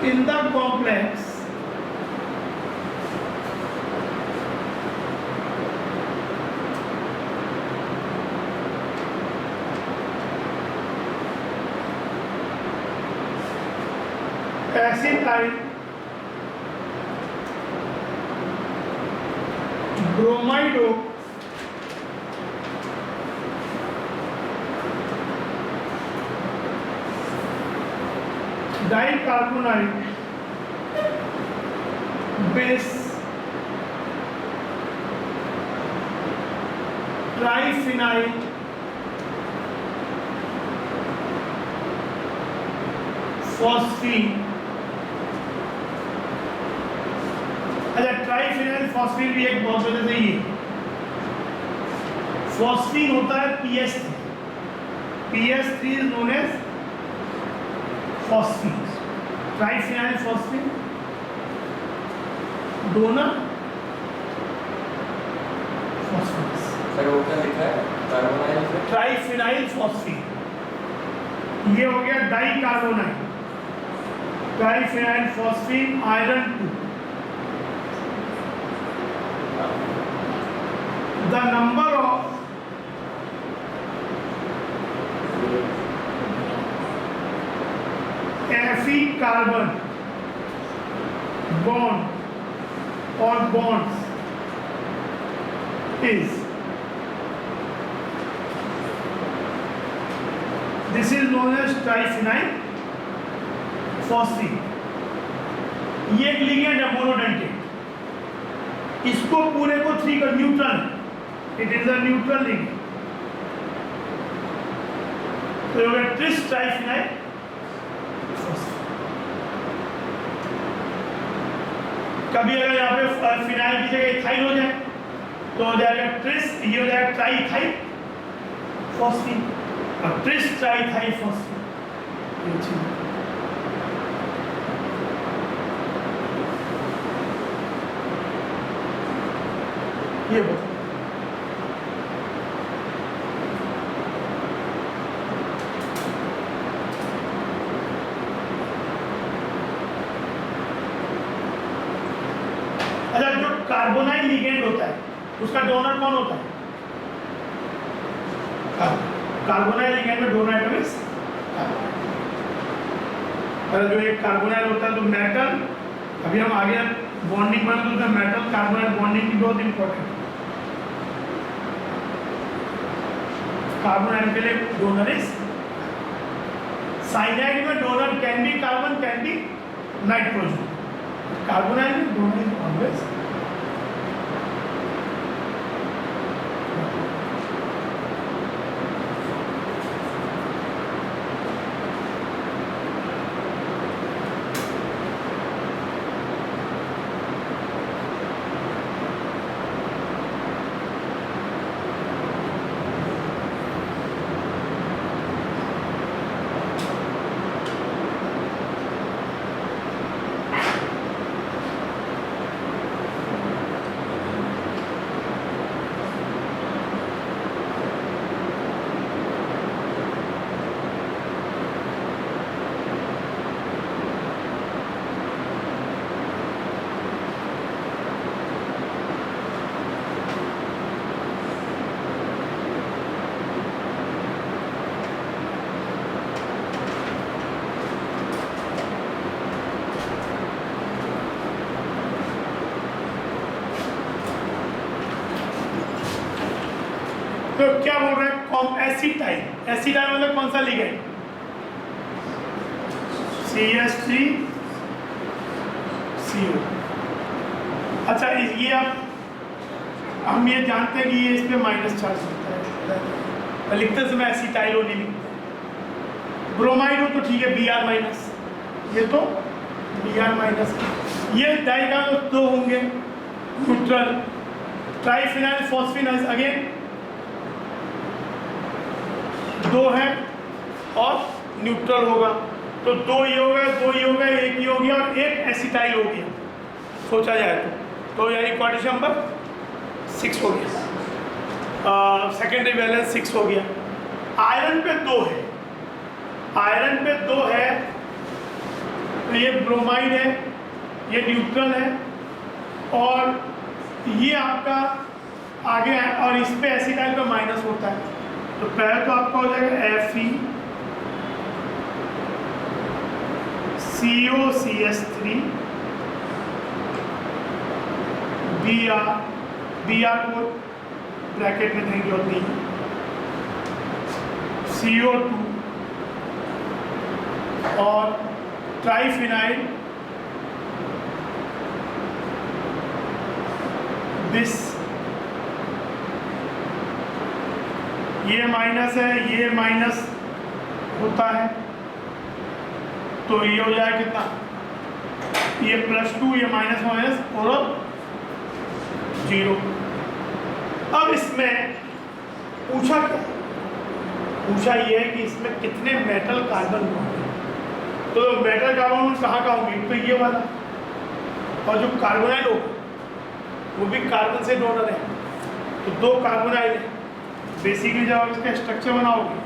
in the complex acetyl bromido dicarbonate base triphenyl phosphine। अच्छा, ट्राइफिनाइल फॉस्फीन भी एक बहुत वजह से ये फॉस्फीन होता है PS3, PS3 is known as phosphine, triphenyl phosphine donor phosphorus.
Sir वो क्या लिखा है? कार्बोनाइल से
ट्राइफिनाइल फॉस्फीन, ये हो गया di carbonyl, triphenyl phosphine iron 2। The number of Fe carbon bond or bonds is, this is known as triphenyl phosphine। ये एक लिगेंड है मोनोडेंटिक, इसको पूरे को 3 का neutral, it is a neutral ligand. तो ये हो गया ट्रिस ट्राइफिनाइल फॉस्फीन। कभी अगर यहाँ पे फिनाइल की जगह इथाइल हो जाए तो हो जाएगा ट्रिस, ये हो जाएगा ट्राइथाइल फॉस्फीन और ट्रिस ट्राइथाइल फॉस्फीन। ये चीज ये बताओ। अच्छा, जो कार्बोनाइल लिगेंड होता है उसका डोनर कौन होता है? कार्बोनाइल लिगेंड में डोनर आइटम इज कार्बोनाइल। जो एक कार्बोनाइल होता है तो मेटल, अभी हम आगे बॉन्डिंग बने तो मेटल कार्बोनाइल बॉन्डिंग की बहुत इंपॉर्टेंट। कार्बोनाइल के लिए डोनर इज साइनाइड में donor can be carbon, can be nitrogen. Carbonyl में डोनर इज ऑलवेज तो क्या बोल रहे हैं, एसिटाइल। एसिटाइल मतलब कौन सा लिगेंड, CH3CO। अच्छा ये आप, हम ये जानते हैं कि ये इस पे माइनस चार्ज होता है, लिखते समय एसिटाइल नहीं लिखते। ब्रोमाइड हो तो ठीक है, Br माइनस, ये तो Br माइनस। ये डाइकार्बोन तो 2 होंगे न्यूट्रल। ट्राइफिनाइल फॉस्फिनाइल अगेन 2 है और न्यूट्रल होगा, तो 2 ये हो गया, 2 ये हो गया, 1 ये हो गया और 1 एसिटाइल हो गया, सोचा जाए तो यानी क्वाड्रेशन नंबर 6 हो गया, सेकेंडरी वैलेंस 6 हो गया। आयरन पे 2 है, आयरन पे 2 है, तो ये ब्रोमाइड है, ये न्यूट्रल है और ये आपका आगे है, और इस पे एसिटाइल पे माइनस होता है। तो पहले तो आपका हो जाएगा FeCO(CH3) Br को ब्रैकेट में देंगे और नहीं, CO2 और ट्राइफिनाइल बिस, ये माइनस है, ये माइनस होता है, तो ये हो जाए कितना, ये +2, ये माइनस माइनस और 0। अब इसमें पूछा क्या, पूछा ये है कि इसमें कितने मेटल कार्बन होंगे। तो मेटल कार्बन कहाँ का होंगे, तो ये वाला, और जो कार्बोनाइल होगा वो भी कार्बन से डोनर है, तो 2 कार्बोनाइल है। बेसिकली जब आप इसका स्ट्रक्चर बनाओगे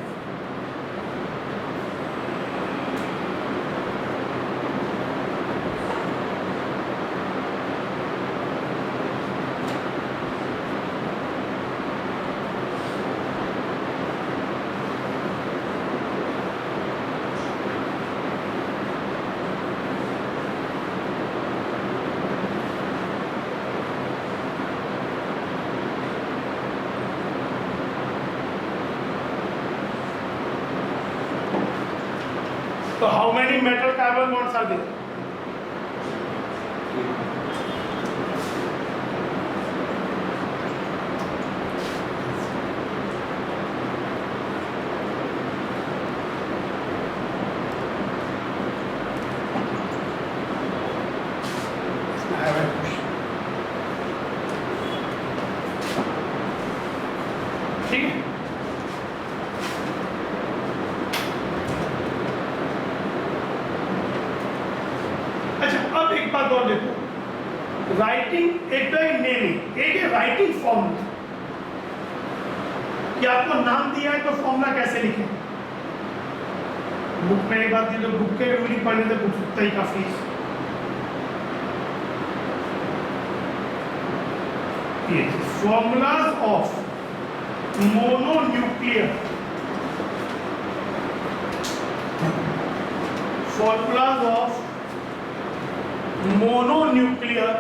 तो how many metal carbon bonds are there, ठीक है। अच्छा अब एक बात और देखो, राइटिंग एक तो है नेमिंग, एक है राइटिंग फॉर्मूला, कि आपको नाम दिया है तो फॉर्मूला कैसे लिखें। बुक में एक बात दी तो बुक के रीडिंग पढ़ने तो बुक उतना ही काफी है। Formulas of mononuclear, formulas of mononuclear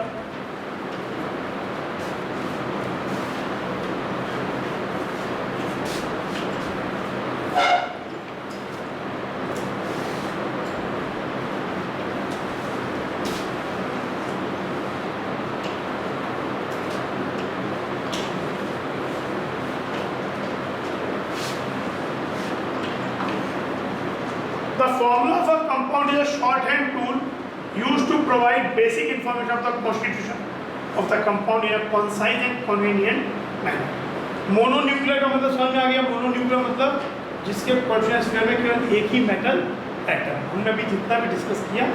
The formula of a compound is a shorthand tool used to provide basic information of the constitution of the compound in a concise and convenient manner. Mononuclear का मतलब समझ में आ गया। Mononuclear मतलब जिसके परमाणु में केवल एक ही मेटल एटम। हमने अभी जितना भी डिस्कस किया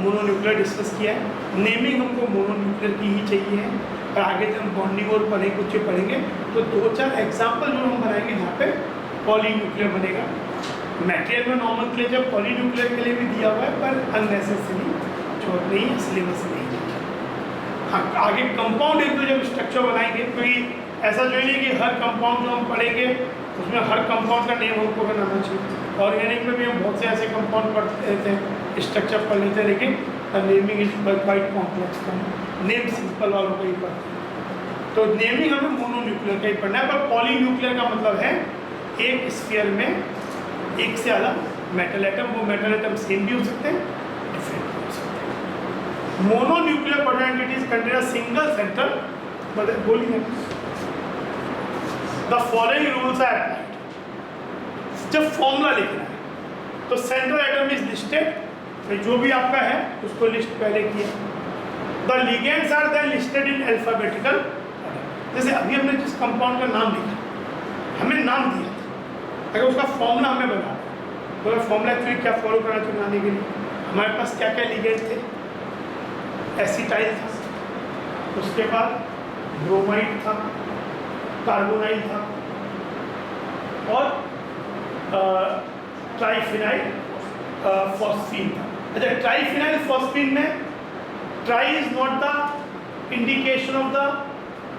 मोनोन्यूक्लियर डिस्कस किया है। नेमिंग हमको मोनोन्यूक्लियर की ही चाहिए है, और आगे जब हम बॉन्डिंग और पढ़ेंगे कुछ पढ़ेंगे तो 2-4 एग्जाम्पल जो हम बनाएंगे जहाँ पे पॉलीन्यूक्लियर बनेगा। मटेरियल में नॉमेनक्लेचर पॉलीन्यूक्लियर के लिए भी दिया हुआ है, पर अननेसेसरी छोड़ नहीं, सिलेबस नहीं। हाँ, आगे कंपाउंड एक तो जब स्ट्रक्चर बनाएंगे तो ये ऐसा जो नहीं कि हर कंपाउंड जो हम पढ़ेंगे उसमें हर कंपाउंड का नेम हमको बनाना चाहिए। ऑर्गेनिक में भी हम बहुत से ऐसे कंपाउंड पढ़ते थे, स्ट्रक्चर पढ़ लेते, लेकिन naming is quite complex, name simple वालों को ही पढ़ते। तो तो नेमिंग हमें मोनोन्यूक्लियर का ही पढ़ना है, पर पॉलीन्यूक्लियर का मतलब है एक स्फीयर में एक से ज़्यादा मेटल एटम, वो मेटल एटम सेम भी हो सकते हैं, डिफरेंट भी हो सकते हैं। Mononuclear coordinate entities contain a single centre, बोलिए। The following rules are applied. जब फॉर्मूला लिखना है तो सेंट्रल एटम इज लिस्टेड, जो भी आपका है उसको लिस्ट पहले किया। The ligands are then listed in alphabetical order. जैसे अभी हमने जिस कंपाउंड का नाम लिखा, हमें नाम दिया था, अगर उसका फॉर्मूला हमें बना तो फॉर्मूला एक्चुअली क्या फॉलो करना चाहिए बनाने के लिए, हमारे पास क्या क्या लिगेंड थे, एसिटाइल था, उसके बाद ब्रोमाइड था, कार्बोनाइल था और ट्राइफिनाइल फॉस्फीन था। अच्छा, ट्राइफिनाइल फॉस्फीन में tri is not the indication of the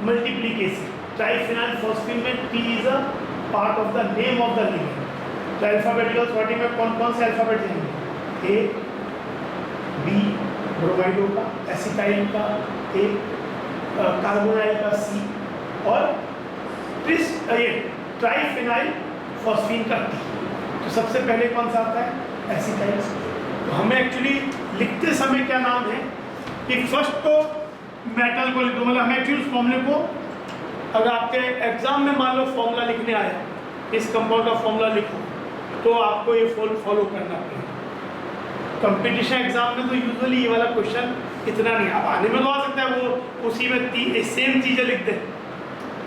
multiplication. Triphenyl phosphine में T is a part of the name of the ligand. तो अल्फाबेटिकल सॉर्टिंग में कौन कौन से अल्फाबेट जाएंगे, ए बी ब्रोमाइडो का, एसिटाइल का ए, कार्बोनाइल का सी और ये ट्राइफिनाइल फॉस्फीन का टी। तो सबसे पहले कौन सा आता है, एसिटाइल। तो हमें एक्चुअली लिखते समय क्या नाम है कि फर्स्ट तो मेटल को लिख दो, मतलब हमें एक्चुअली उस फॉर्मूले को, अगर आपके एग्जाम में मान लो फॉर्मूला लिखने आया, इस कंपाउंड का फॉर्मूला लिखो, तो आपको ये फॉलो करना पड़ेगा। कंपटीशन एग्जाम में तो यूजुअली ये वाला क्वेश्चन इतना नहीं, अब आने में तो आ सकता है वो उसी में सेम चीज़ें लिख दें,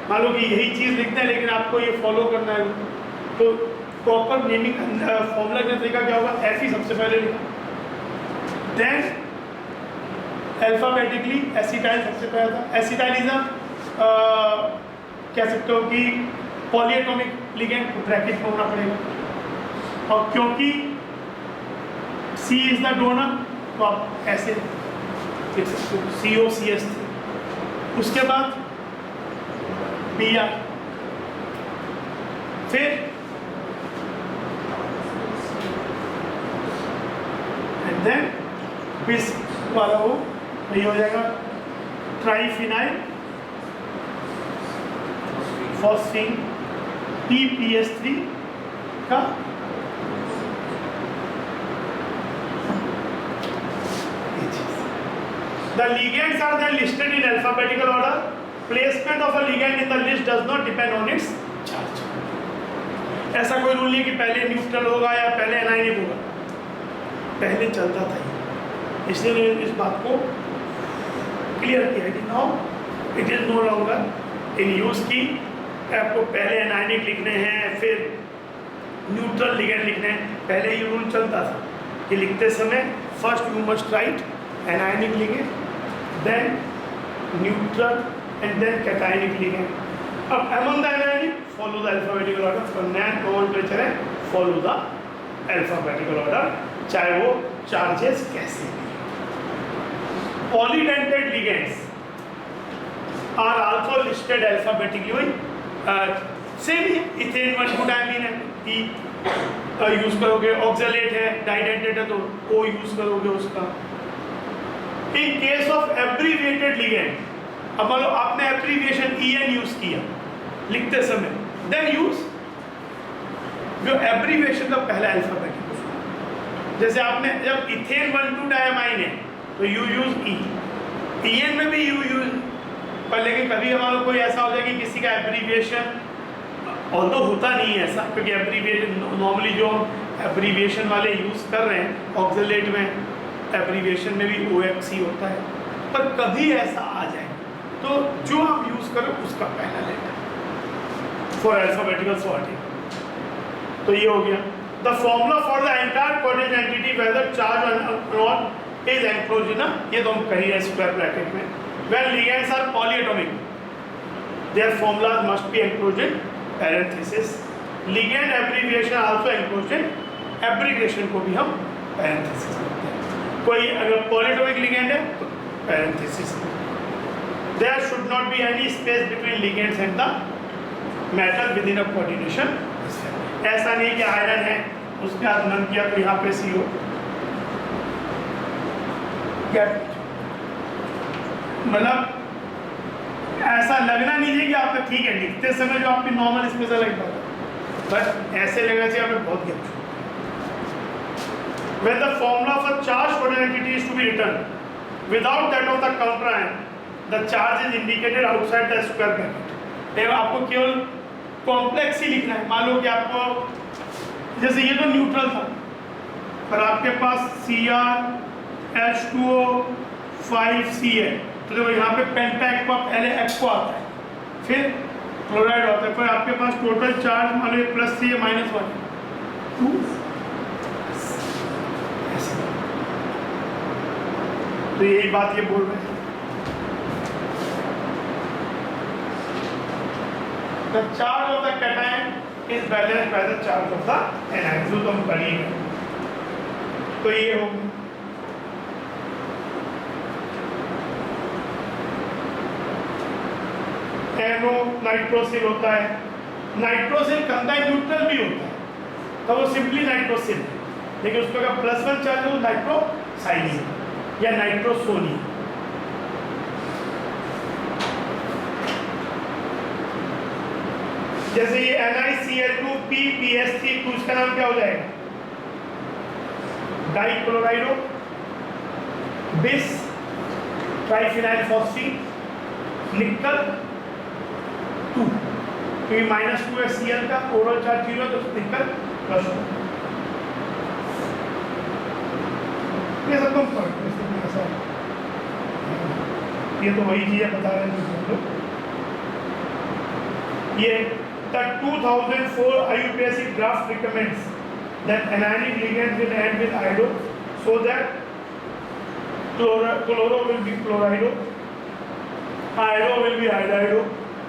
मान लो कि यही चीज़ लिखते हैं, लेकिन आपको ये फॉलो करना है। तो प्रॉपर नेमिंग फॉर्मूला का तरीका क्या होगा, एफ ही सबसे पहले लिखा, देन अल्फाबेटिकली एसिटाइल सबसे पहले था। एसिटाइल इज कह सकते हो कि पॉलीएटॉमिक लिगेंड, ब्रैकेट में होना पड़ेगा, और क्योंकि सी इज द डोनर तो आप ऐसे लिख सकते हो, COCH3। उसके बाद Br, फिर एंड देन बिस वाला वो ये हो जाएगा ट्राइफिनाइल फॉस्फीन TPS3 का The ligands are then listed in alphabetical order. Placement of a ligand in the list does not depend on its charge. ऐसा कोई रूल नहीं कि पहले न्यूट्रल होगा या पहले एनायनिक होगा, पहले चलता था ये, इसलिए इस बात को क्लियर किया कि now it is no longer in use की आपको पहले एनायनिक लिखने हैं फिर न्यूट्रल लिगेंड लिखने हैं। पहले ये रूल चलता था कि लिखते समय first you must write anionic ligand, then neutral and then cationic ligand. अब among the anionic follow the alphabetical order, for nomenclature है follow the alphabetical order, चाहे वो चार्जेस कैसे भी। Polydentate ligands are also listed alphabetically, same he ethane 1,2-diamine है ई use करोगे, oxalate है डाइडेंटेट है तो ओ यूज करोगे उसका। In case of abbreviated ligand, अब मान लो आपने एब्रीविएशन EN यूज किया लिखते समय, देन यूज जो एब्रीविएशन का पहला अल्फाबेट है, जैसे आपने जब इथेन 1,2-diamine है तो यू यूज ई, EN में भी यू यूज, पर लेकिन कभी हमारा कोई ऐसा हो जाए कि किसी का एब्रीविएशन ऑल्दो होता नहीं है ऐसा, क्योंकि एब्रीविएशन नॉर्मली जो एब्रीविएशन वाले यूज कर रहे हैं ऑक्सलेट में एब्रीविएशन में भी OXC होता है, पर कभी ऐसा आ जाए तो जो आप यूज करो उसका पहला लेटर फॉर अल्फाबेटिकल सॉर्टिंग। तो ये हो गया the formula for the entire coordinate entity whether charge और नॉट इज एनक्लोज्ड इन, ये तो हम कही है स्क्वायर ब्रैकेट में। When ligands are polyatomic their formulas must be enclosed in parenthesis. Ligand abbreviation also enclosed in, abbreviation को भी हम पैरेंथेसिस करते हैं। कोई अगर पॉलीएटॉमिक लिगेंड है तो parenthesis. There should not be any space between ligands and the metal within a coordination. ऐसा नहीं कि आयरन है उसके बाद मन किया तो यहाँ पे CO, मतलब ऐसा लगना नहीं चाहिए कि आपने ठीक है लिखते समय जो आपकी नॉर्मल स्पेस अलग बात है, बट ऐसे लगना चाहिए आपने बहुत गैप छोड़ा। When the formula of a charge quantity is to be written without that of the counterand, the charge is indicated outside the square bracket. देखो आपको केवल कॉम्प्लेक्स ही लिखना है। मान लो कि आपको जैसे ये तो न्यूट्रल था, पर आपके पास CrH2O 5C है, तो देखो यहाँ पे पेंटा एक्वा पहले एक्वा आता है, फिर क्लोराइड होता है, पर आपके पास टोटल चार्ज मान लो प्लस सी है -1 2 ऐसे। तो यही बात ये बोल रहे हैं। The charge of the cation is balanced by the charge of the anion, जो तुम करेंगे। तो ये हो NO नाइट्रोसिल होता है, नाइट्रोसिल कंधा न्यूट्रल भी होता है, तो वो सिंपली नाइट्रोसिल है, लेकिन उसका अगर +1 चार्ज हो नाइट्रोसाइनिन या नाइट्रोसोनियम। जैसे ये NiCl2PPS3, इसका नाम क्या हो जाएगा? डाइक्लोराइडो बिस ट्राइफिनाइल फॉस्फीन निकल 2, क्योंकि -2 है Cl का, ओरल चार्ज 0, तो निकल +1। ये सब तुम पढ़ो, ऐसा ये तो वही चीज़ें बता रहे हैं जो ये the 2004 IUPAC draft recommends that anionic ligands will end with ido, so that chloro will be chlorido, ido will be idido,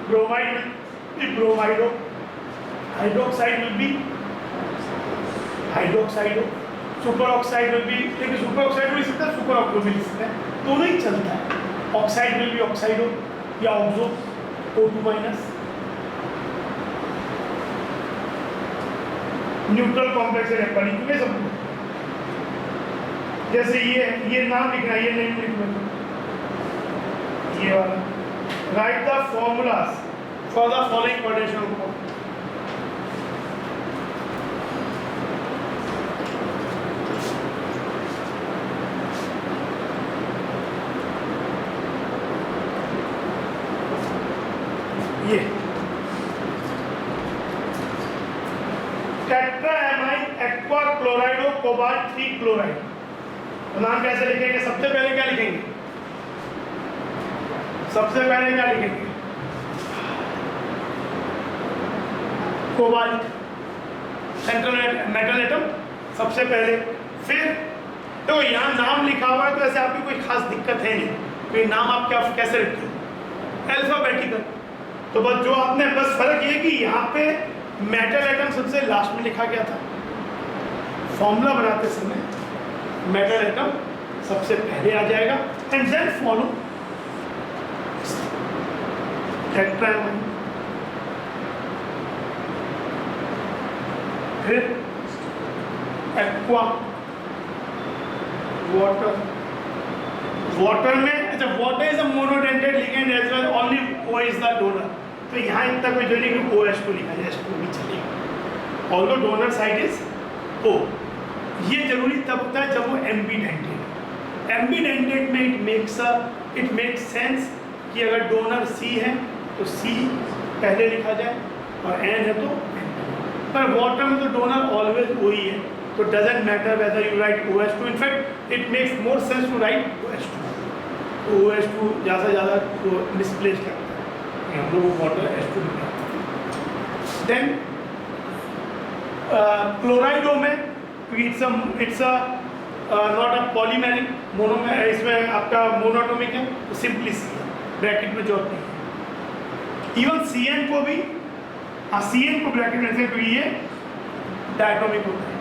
bromide will be bromido, hydroxide will be hydroxido, superoxide will be, लेकिन superoxide भी सकता है, superoxide भी सकता है, दोनों ही चलता है। ऑक्साइड will be oxido या oxo O2-। न्यूट्रल कॉम्प्लेक्स है पढ़ी चुके सबको। जैसे ये नाम लिखना, ये नहीं लिखना, ये वाला right the formulas for the following coordination group. ये टेट्राएमाइन एक्वा क्लोराइडो कोबाल्ट 3 क्लोराइड, नाम कैसे लिखेंगे? सबसे पहले क्या लिखेंगे? सबसे पहले क्या लिखेंगे? कोबाल्ट सेंट्रल मेटल एटम सबसे पहले। फिर तो यहाँ नाम लिखा हुआ है, तो ऐसे आपकी कोई खास दिक्कत है नहीं, तो नाम आप क्या कैसे रखते हो? अल्फाबेटिकल। तो बस जो आपने बस फर्क ये कि यहाँ पे मेटल एटम सबसे लास्ट में लिखा गया था, फॉर्मूला बनाते समय मेटल एटम सबसे पहले आ जाएगा, एंड देन फॉलो टेट्राएमाइन, फिर एक्वा वाटर। वाटर में अच्छा, water is a monodentate ligand as well, only O is the donor, तो यहाँ इतना कोई जरूरी नहीं कि OH2 लिखा जाए, H2 भी चलेगा, although donor side is O। ये जरूरी तब होता है जब वो एम्बीडेंटेड। एम्बीडेंटेड में इट मेक्स सेंस कि अगर डोनर C है तो C पहले लिखा जाए और N है तो N। पर वाटर में तो डोनर ऑलवेज O ही है, तो doesn't matter whether you write OH2, in fact it makes more sense to write OH2। OH2 ज़्यादा से ज़्यादा मिसप्लेस लगता है, हम लोग वाटर H2 लिखते हैं। देन क्लोराइडो में it's not a polymeric, mono में इसमें आपका मोनोटोमिक है, तो सिंपली सी है, ब्रैकेट में जरूरत नहीं है। इवन CN को भी CN को ब्रैकेट में से, क्योंकि ये डायटोमिक होता है,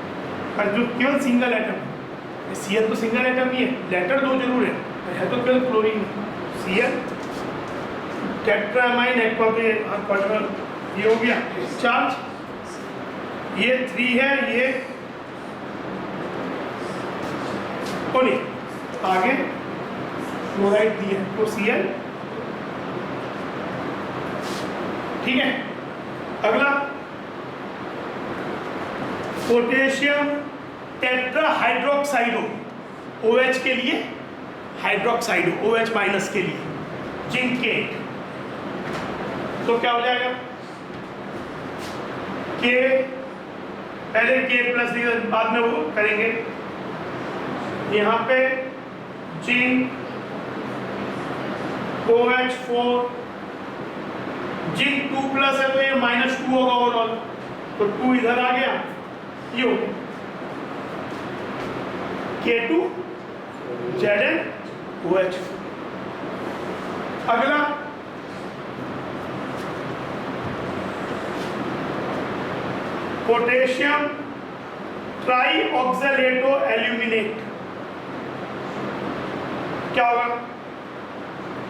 पर जो केवल सिंगल एटम है, CN तो सिंगल एटम ही है, लेटर दो जरूर है तो केवल क्लोरीन CN टेट्राएमाइन एक्वा के क्वार्टर, ये हो गया चार्ज, ये 3 है, ये नहीं आगे क्लोराइड दिया तो Cl ठीक है। अगला पोटेशियम टेट्राहाइड्रोक्साइडो, OH के लिए हाइड्रोक्साइडो, OH माइनस के लिए जिंकेट। तो क्या हो जाएगा, के पहले के प्लस बाद में वो करेंगे, यहाँ पे जिंक OH4, जिंक 2 प्लस है तो ये -2 होगा ओवरऑल, तो 2 इधर आ गया, ये हो गया K2 ZnOH। अगला पोटेशियम ट्राईऑक्सलेटो एल्यूमिनेट, क्या होगा,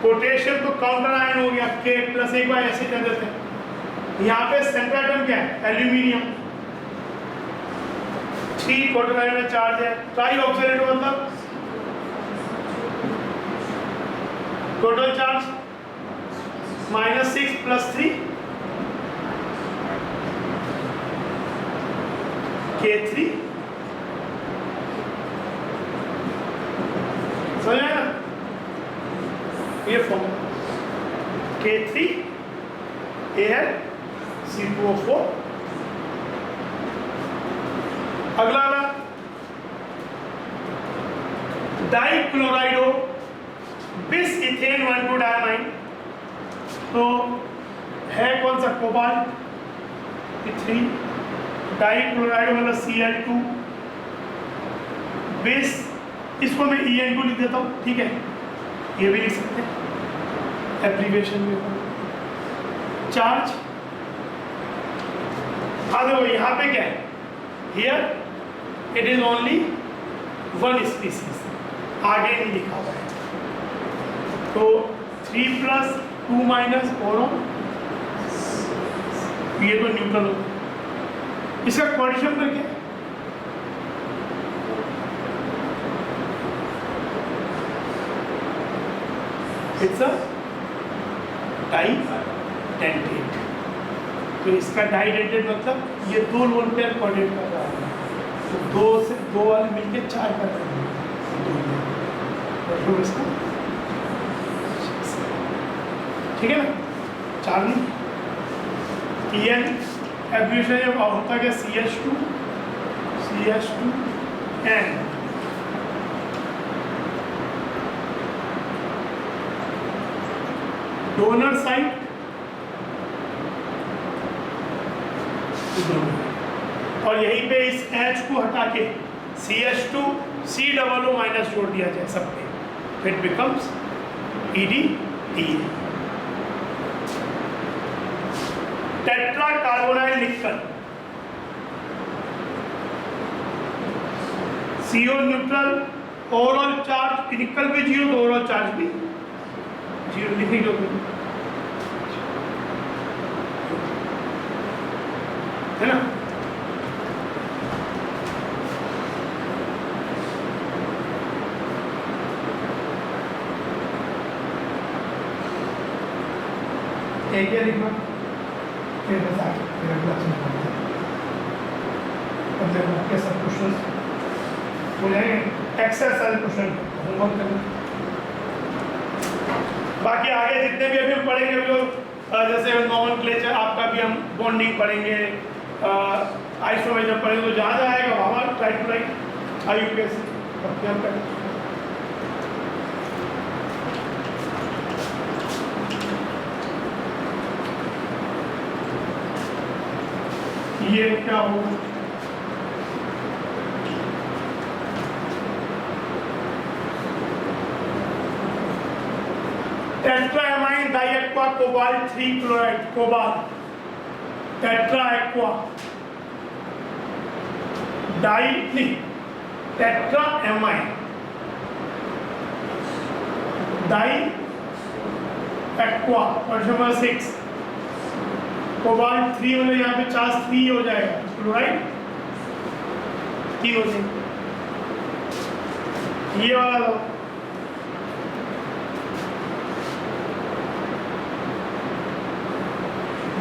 पोटेशियम तो काउंटर आयन हो गया, K प्लस एक बार ऐसे कर देते हैं, यहाँ पे सेंट्रल एटम क्या है, एल्यूमिनियम, 3 टोटल आयन में चार्ज है, ट्राईऑक्सलेटो मतलब टोटल चार्ज -6 + 3 K3, समझ आया ना, ये फॉर्म K3 AlCO4। अगला डाइक्लोराइडो बिस इथेन 1,2 डायमाइन, तो है कौन सा, कोबाल्ट, 3 डाइक्लोराइडो मतलब Cl2, बिस, इसको मैं En2 लिख देता हूँ, ठीक है, ये भी लिख सकते हैं एब्रीविएशन में। चार्ज हाँ देखो यहाँ पे क्या है, here it is only 1 species, आगे नहीं लिखा हुआ है, तो 3 + 2 - और ये तो न्यूट्रल होगा। इसका क्वाड्रेटिक नंबर क्या है, इट्स अ डाइडेंटेट, तो इसका डाइडेंटेट मतलब ये 2 लोन पेयर कोऑर्डिनेट कर रहा है, तो 2 से 2 वाले मिलके 4 कर रहे हैं, तो इसका ठीक है ना, 4 नहीं, En एब्रिविएशन जब होता है CH2N, डोनर साइड और यहीं पे इस H को हटा के CH2 COO- जोड़ दिया जाए सब पे, फिर बिकम्स EDTA। टेट्रा कार्बोनाइल निकल, CO न्यूट्रल, ओवरऑल चार्ज निकल भी 0 तो ओवरऑल चार्ज भी 0 लिखने जो है ना। एक ही लिखना, फिर बस आगे फिर अगला चीज पढ़ते हैं, अब जब आपके सब क्वेश्चन हो जाएंगे, एक्सरसाइज क्वेश्चन होमवर्क करना, बाकी आगे जितने भी अभी हम पढ़ेंगे जो जैसे नॉमेनक्लेचर आपका भी हम बॉन्डिंग पढ़ेंगे, आइसोमेरिज्म पढ़ेंगे, तो जहाँ जहाँ आएगा वहाँ ट्राई टू राइट IUPAC हम करें। ये क्या होगा, टेट्राएमाइन डाइएक्वा कोबाल्ट 3 क्लोराइड, कोबाल्ट टेट्राएक्वा डाई नहीं, टेट्राएमाइन डाई एक्वा, नंबर 6, कोबाल्ट 3 मतलब यहाँ पे चार्ज 3 हो जाएगा, क्लोराइड 3 हो जाएगा, ये वाला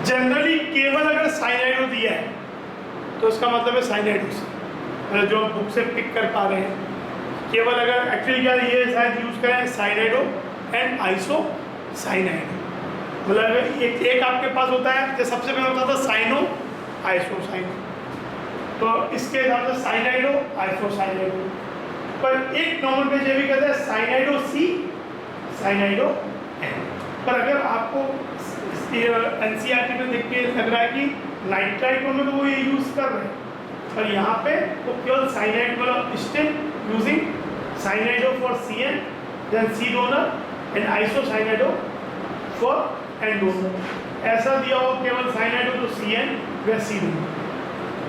जनरली केवल अगर साइनाइडो दिया है तो उसका मतलब है साइनाइडोसी, मतलब जो हम बुक से पिक कर पा रहे हैं। केवल अगर एक्चुअली क्या ये शायद यूज़ करें साइनाइडो एंड आइसो साइनाइडो, मतलब अगर एक आपके पास होता है, जैसे सबसे पहले होता था साइनो आइसो साइनो, तो इसके हिसाब से साइनाइडो आइसो साइनाइडो। पर एक नॉर्मल पेज ये भी कहते हैं साइनाइडो सी साइनाइडो एन। पर अगर आपको एनसीईआरटी में देख के लग रहा है कि नाइट्राइटो में तो वो ये यूज़ कर रहे हैं, पर यहाँ पे तो केवल साइनाइड मतलब still using cyanido for C N then C donor and iso cyanido for N donor. ऐसा दिया हो केवल साइनाइडो तो सी एन व सी डोनर,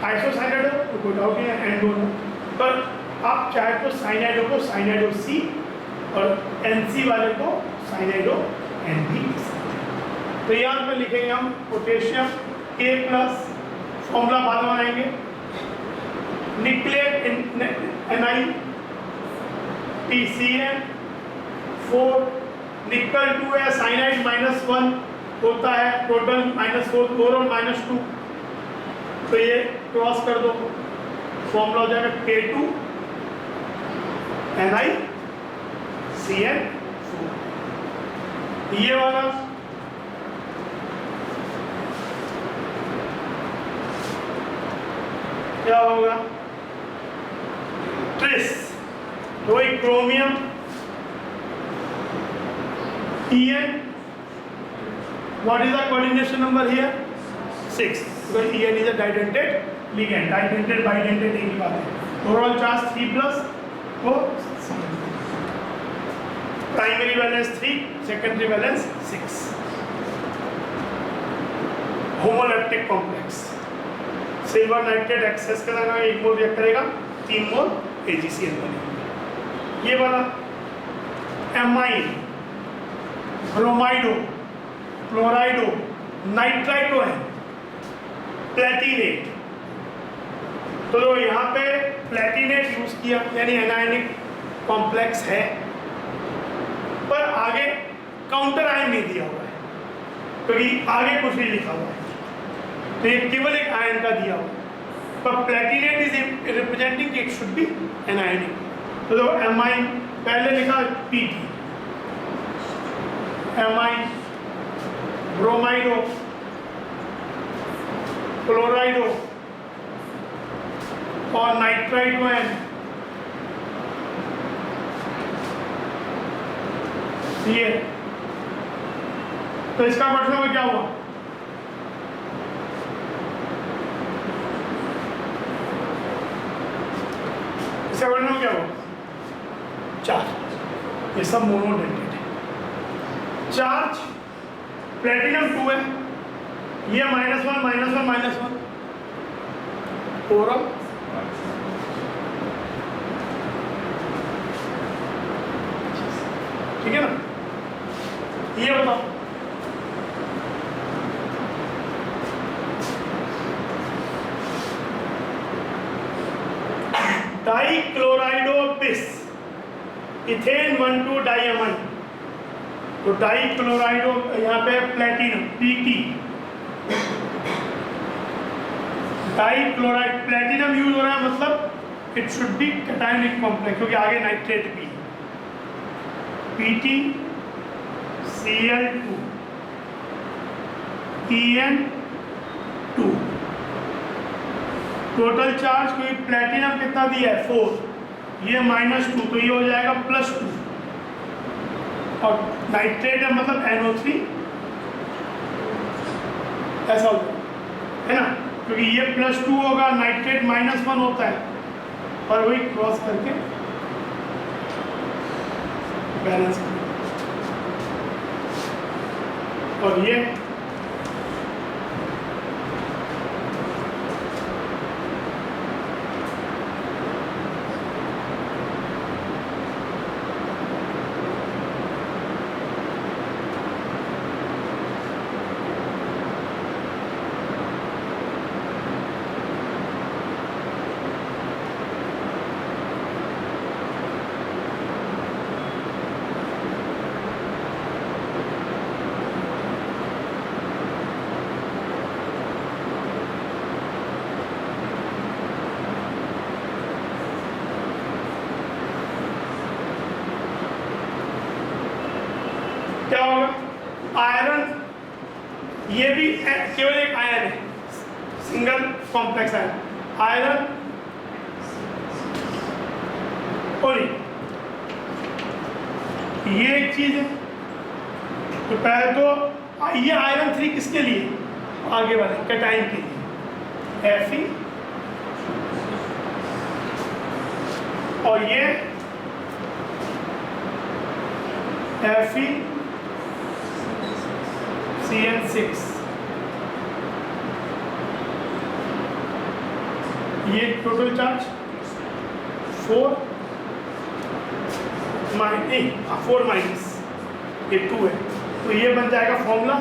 आइसो साइनाइडो तो कोई डाउट नहीं है एन डोनर। पर आप चाहे तो साइनाइडो को साइनाइडो सी और एन सी वाले को साइनाइडो एन भी लिख सकते हैं। तो यहाँ पे लिखेंगे हम पोटेशियम के प्लस, फॉर्मूला बाद में बनाएंगे, न्यूक्लियर एनआई TCN 4, निकल 2 है, साइनाइड -1 होता है, टोटल -4, बोरोन -2, तो ये क्रॉस कर दो, फॉर्मूला हो जाएगा K2 NiCN 4। ये वाला क्या होगा, ट्रिस, तो एक chromium En, what is the coordination number here? 6, because En is a didentate ligand, didentate bidentate एक ही बात है। ओवरऑल चार्ज 3+, तो primary valence 3, secondary valence 6। Homoleptic complex, silver nitrate excess के साथ 1 मोल रिएक्ट करेगा, 3 मोल AgCl बनेगा। ये वाला एमाइन, ब्रोमाइडो, क्लोराइडो, नाइट्राइटो है, प्लेटिनेट, तो यहाँ पे प्लेटिनेट यूज किया यानी एनायनिक कॉम्प्लेक्स है, पर आगे काउंटर आयन नहीं दिया हुआ है क्योंकि आगे कुछ नहीं लिखा हुआ है, तो ये केवल एक आयन का दिया हुआ है, पर Palatinate is representing it should be anionic. तो जो एमाइन पहले लिखा Pt, एमाइन, ब्रोमाइडो, क्लोराइडो और नाइट्राइटो एन, ये तो इसका मतलब क्या हुआ, इसका मतलब क्या हुआ, चार्ज, ये सब मोनोडेंटेट है। चार्ज प्लेटिनम 2 है, ये -1 ओवरऑल ठीक है ना। ये बताओ डाइक्लोराइडो बिस, इथेन 1,2 डाइअमाइन, तो डाइक्लोराइडो यहाँ पे platinum Pt, dichloride platinum use हो रहा है, मतलब it should be cationic complex क्योंकि आगे नाइट्रेट भी, Pt Cl2 En2, total charge कोई प्लेटिनम कितना दिया है 4, ये -2, तो ये हो जाएगा +2, और नाइट्रेट है मतलब NO3 ऐसा होगा, है ना, क्योंकि ये +2 होगा, नाइट्रेट -1 होता है, और वही क्रॉस करके बैलेंस करें, और ये आयरन, ये भी केवल एक आयन है, सिंगल कॉम्प्लेक्स आयन, आयरन और ये एक चीज है। तो पहले तो ये आयरन 3 किसके लिए, आगे वाले कैटाइन के लिए, Fe, और ये Fe CN6, ये टोटल चार्ज 4 माइनस ये 2 है। तो ये बन जाएगा फॉर्मूला,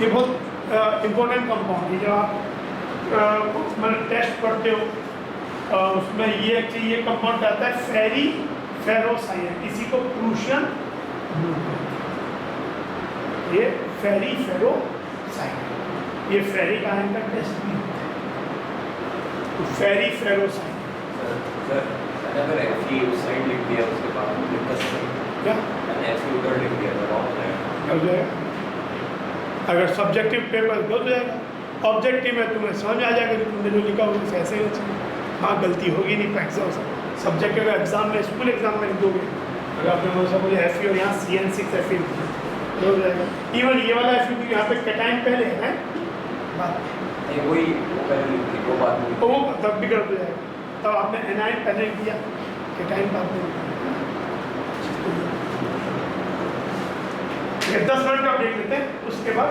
ये बहुत इम्पोर्टेंट कंपाउंड है। जब आप मतलब टेस्ट करते हो उसमें ये चाहिए कंपाउंड आता है फेरी फेरोसाइन, इसी को प्रूशियन ब्लू, ये फेरी फेरोसाइन, ये फेरिक आयन का टेस्ट भी होता है। तो फेरी फेरोसाइन
अगर Fe उस साइड लिख दिया उसके बाद
क्या
Fe उधर लिख दिया तो रॉन्ग
हो जाएगा। अगर सब्जेक्टिव पेपर हो जाएगा, ऑब्जेक्टिव में तुम्हें समझ आ जाएगा कि तुमने जो लिखा हो ऐसे ही चाहिए, हाँ गलती होगी नहीं। प्रैक्टिस सब्जेक्ट अगर एग्जाम में, स्कूल एग्जाम में लिख दोगे, अगर आपने बोला बोले Fe और यहाँ CN6 Fe हो जाएगा। इवन ये वाला Fe यहाँ पे कैटाइन पहले है बात
नहीं, वही पहले लिख दी, वो बात नहीं,
तो वो तब भी गलत हो जाएगा। तब आपने एनाइन पहले लिख दिया, कैटाइन बाद में 10 मिनट का ब्रेक लेते हैं, उसके बाद